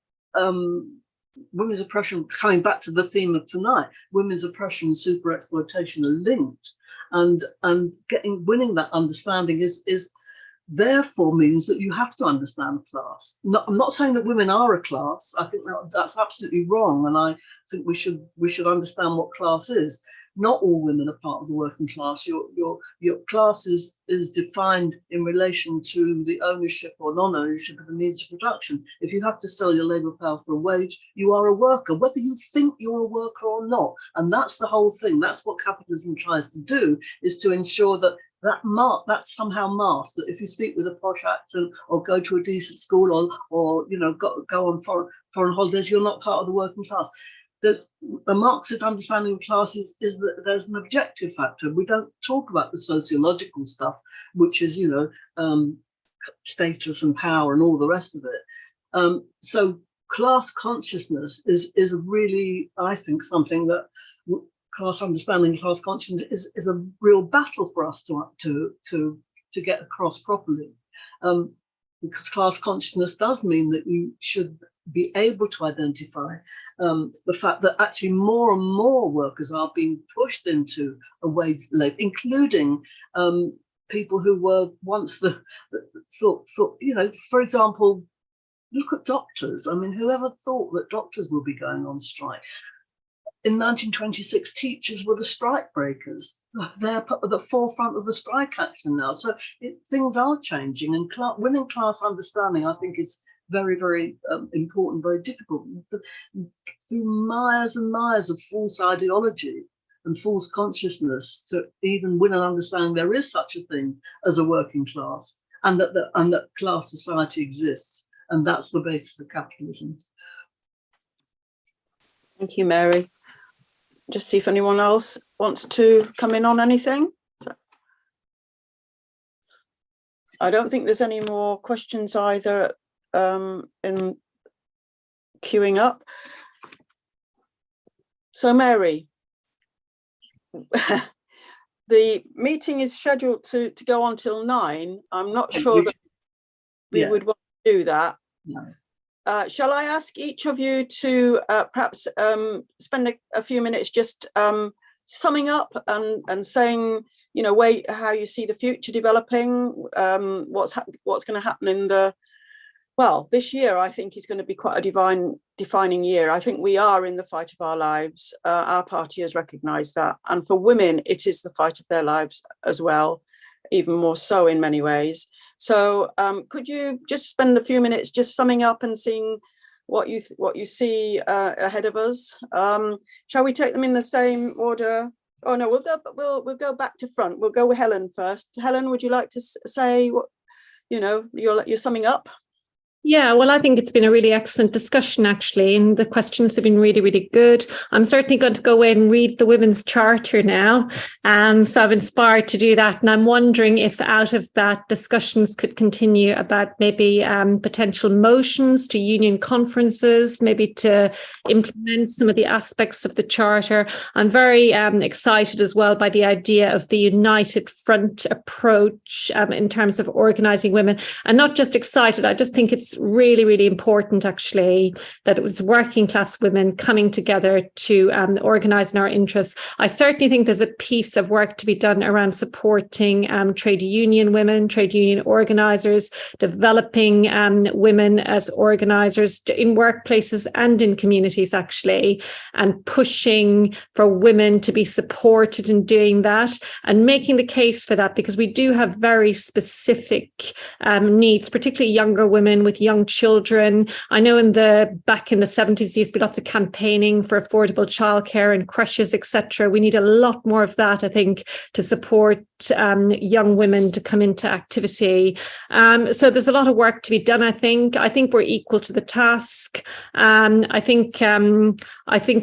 women's oppression. Coming back to the theme of tonight, women's oppression and super exploitation are linked, and winning that understanding is therefore means that you have to understand class. I'm not saying that women are a class. I think that's absolutely wrong, and I think we should understand what class is. Not all women are part of the working class. Your class is defined in relation to the ownership or non-ownership of the means of production. If you have to sell your labour power for a wage, you are a worker, whether you think you're a worker or not. And that's the whole thing. That's what capitalism tries to do, is to ensure that that's somehow masked, that if you speak with a posh accent or go to a decent school or go on foreign holidays, you're not part of the working class. The Marxist understanding of class is that there's an objective factor. We don't talk about the sociological stuff, which is status and power and all the rest of it. So class consciousness is really, I think, something that class understanding, class consciousness is a real battle for us to get across properly, because class consciousness does mean that you should be able to identify the fact that actually more and more workers are being pushed into a wage labor, including people who were once thought, for example, look at doctors. I mean, whoever thought that doctors would be going on strike? In 1926, teachers were the strike breakers. They're at the forefront of the strike action now. So things are changing, and winning class understanding, I think, is very, very important, very difficult. Through miles and miles of false ideology and false consciousness, to even win an understanding there is such a thing as a working class, and that class society exists, and that's the basis of capitalism. Thank you, Mary. Just see if anyone else wants to come in on anything. I don't think there's any more questions either in queuing up. So Mary, the meeting is scheduled to go on till 9. I'm not sure that we would want to do that. No. Shall I ask each of you to perhaps spend a few minutes just summing up and saying, how you see the future developing, what's going to happen in this year? I think is going to be quite a defining year. I think we are in the fight of our lives. Our party has recognised that, and for women, it is the fight of their lives as well, even more so in many ways. So could you just spend a few minutes just summing up and seeing what you see ahead of us? Shall we take them in the same order? Oh no, we'll go back to front. We'll go with Helen first. Helen, would you like to say what you're summing up? Yeah, well, I think it's been a really excellent discussion, actually, and the questions have been really, really good. I'm certainly going to go away and read the Women's Charter now. So I'm inspired to do that. And I'm wondering if out of that discussions could continue about maybe potential motions to union conferences, maybe to implement some of the aspects of the Charter. I'm very excited as well by the idea of the united front approach in terms of organising women. And not just excited, I just think it's really, really important, actually, that it was working class women coming together to organise in our interests. I certainly think there's a piece of work to be done around supporting trade union women, trade union organisers, developing women as organisers in workplaces and in communities, actually, and pushing for women to be supported in doing that and making the case for that, because we do have very specific needs, particularly younger women with young children. I know back in the 70s, there used to be lots of campaigning for affordable childcare and creches, etc. We need a lot more of that, I think, to support young women to come into activity. So there's a lot of work to be done, I think. I think we're equal to the task. I think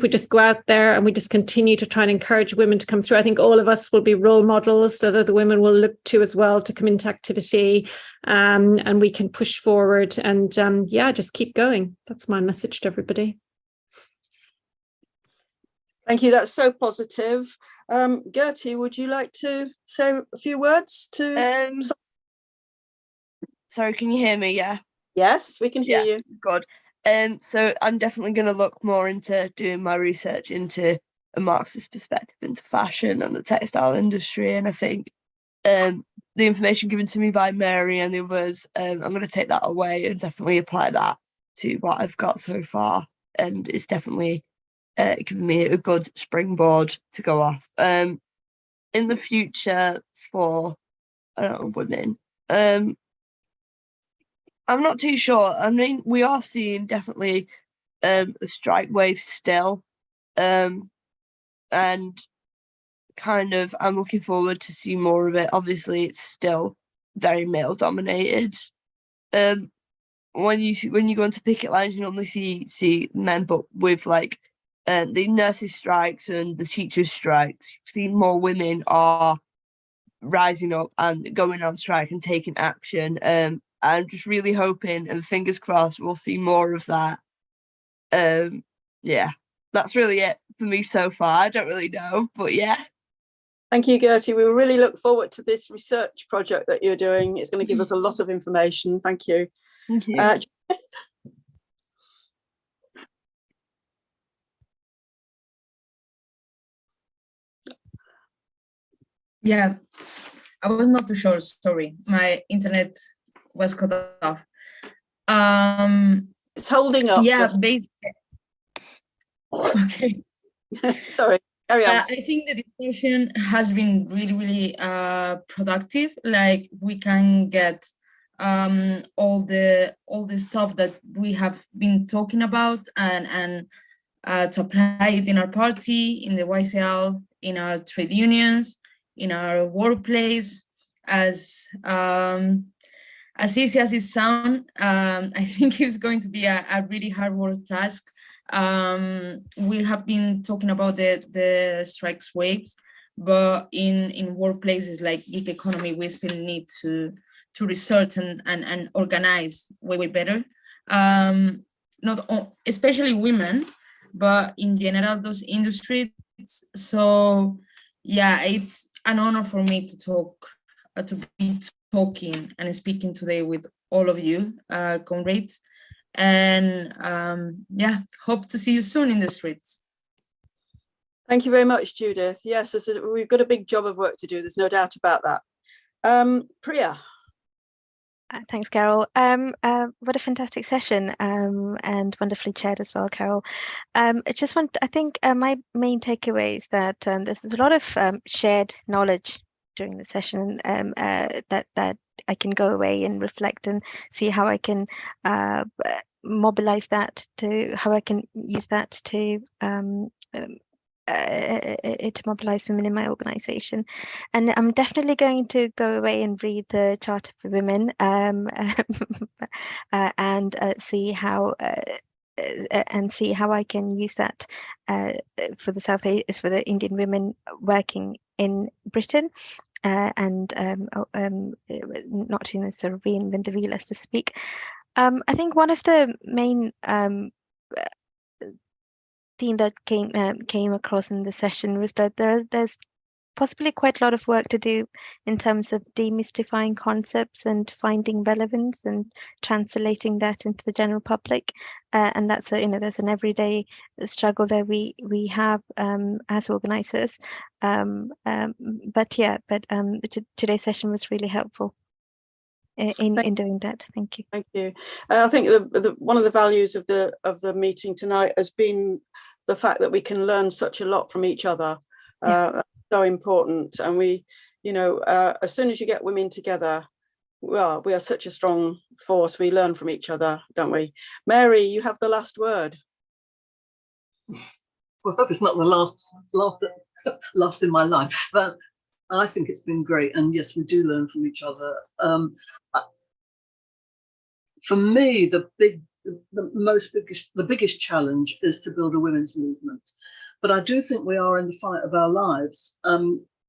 we just go out there and we just continue to try and encourage women to come through. I think all of us will be role models so that the women will look to as well to come into activity, and we can push forward and just keep going. That's my message to everybody. Thank you. That's so positive. Gertie, would you like to say a few words to? Sorry, can you hear me? Yeah. Yes, we can hear you. Good. So I'm definitely going to look more into doing my research into a Marxist perspective into fashion and the textile industry, and I think the information given to me by Mary and the others, I'm going to take that away and definitely apply that to what I've got so far, and it's definitely given me a good springboard to go off. In the future for women, I'm not too sure. I mean, we are seeing definitely a strike wave still, and kind of I'm looking forward to see more of it. Obviously, it's still very male dominated. When you go into picket lines, you normally see men, but with like the nurses' strikes and the teachers' strikes, you see more women are rising up and going on strike and taking action. I'm just really hoping, and fingers crossed, we'll see more of that. Yeah, that's really it for me so far. I don't really know, but yeah. Thank you, Gertie. We really look forward to this research project that you're doing. It's going to give us a lot of information. Thank you. Thank you. Judith? Yeah, I was not too sure, sorry. My internet was cut off. It's holding up. Yeah, basically. Okay. Sorry, carry on. I think the discussion has been really, really productive. Like we can get all the stuff that we have been talking about and to apply it in our party, in the YCL, in our trade unions, in our workplace. As easy as it sounds, I think it's going to be a really hard work task. We have been talking about the strikes waves, but in workplaces like gig economy, we still need to research and organize way better. Especially women, but in general those industries. So yeah, it's an honor for me to talk, to be talking and speaking today with all of you, comrades. And yeah, hope to see you soon in the streets. Thank you very much, Judith. Yes, we've got a big job of work to do. There's no doubt about that. Priya. Thanks, Carol. What a fantastic session, and wonderfully chaired as well, Carol. I think my main takeaway is that there's a lot of shared knowledge during the session that I can go away and reflect and see how I can mobilize that, to how I can use that to mobilize women in my organization. And I'm definitely going to go away and read the Charter for Women and see how I can use that for the Indian women working in Britain. And not to sort of reinvent the wheel, as to speak. I think one of the main theme that came across in the session was that there's possibly quite a lot of work to do in terms of demystifying concepts and finding relevance and translating that into the general public, and that's there's an everyday struggle that we have as organizers, today's session was really helpful in doing that. Thank you. Thank you. I think one of the values of the meeting tonight has been the fact that we can learn such a lot from each other. So important. And we, as soon as you get women together, well, we are such a strong force. We learn from each other, don't we? Mary, you have the last word. Well, it's not the last in my life, but I think it's been great. And yes, we do learn from each other. For me, the biggest challenge is to build a women's movement. But I do think we are in the fight of our lives.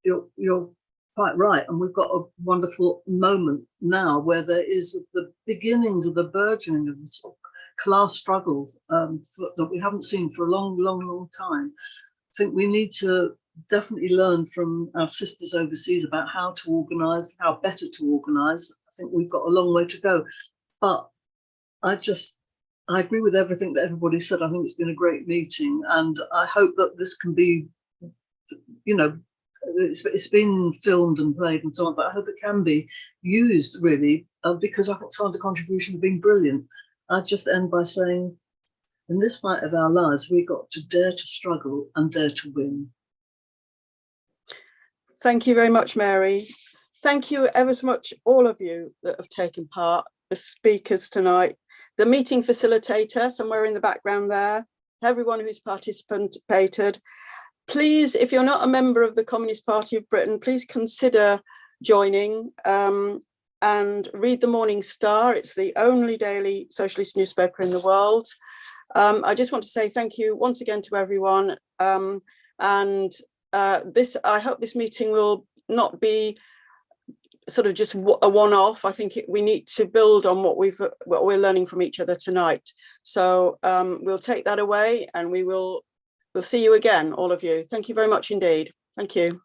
You're quite right. And we've got a wonderful moment now where there is the beginnings of the burgeoning of this sort of class struggle that we haven't seen for a long time. I think we need to definitely learn from our sisters overseas about how to organise, how better to organise. I think we've got a long way to go. But I agree with everything that everybody said. I think it's been a great meeting, and I hope that this can be, you know, it's been filmed and played and so on, but I hope it can be used really, because I think some of the contributions have been brilliant. I'd just end by saying, in this fight of our lives, we've got to dare to struggle and dare to win. Thank you very much, Mary. Thank you ever so much, all of you that have taken part, the speakers tonight, the meeting facilitator somewhere in the background there, everyone who's participated. Please, if you're not a member of the Communist Party of Britain, please consider joining and read the Morning Star. It's the only daily socialist newspaper in the world. I just want to say thank you once again to everyone. I hope this meeting will not be sort of just a one-off. I think we need to build on what we're learning from each other tonight. So we'll take that away, and we'll see you again, all of you. Thank you very much indeed. Thank you.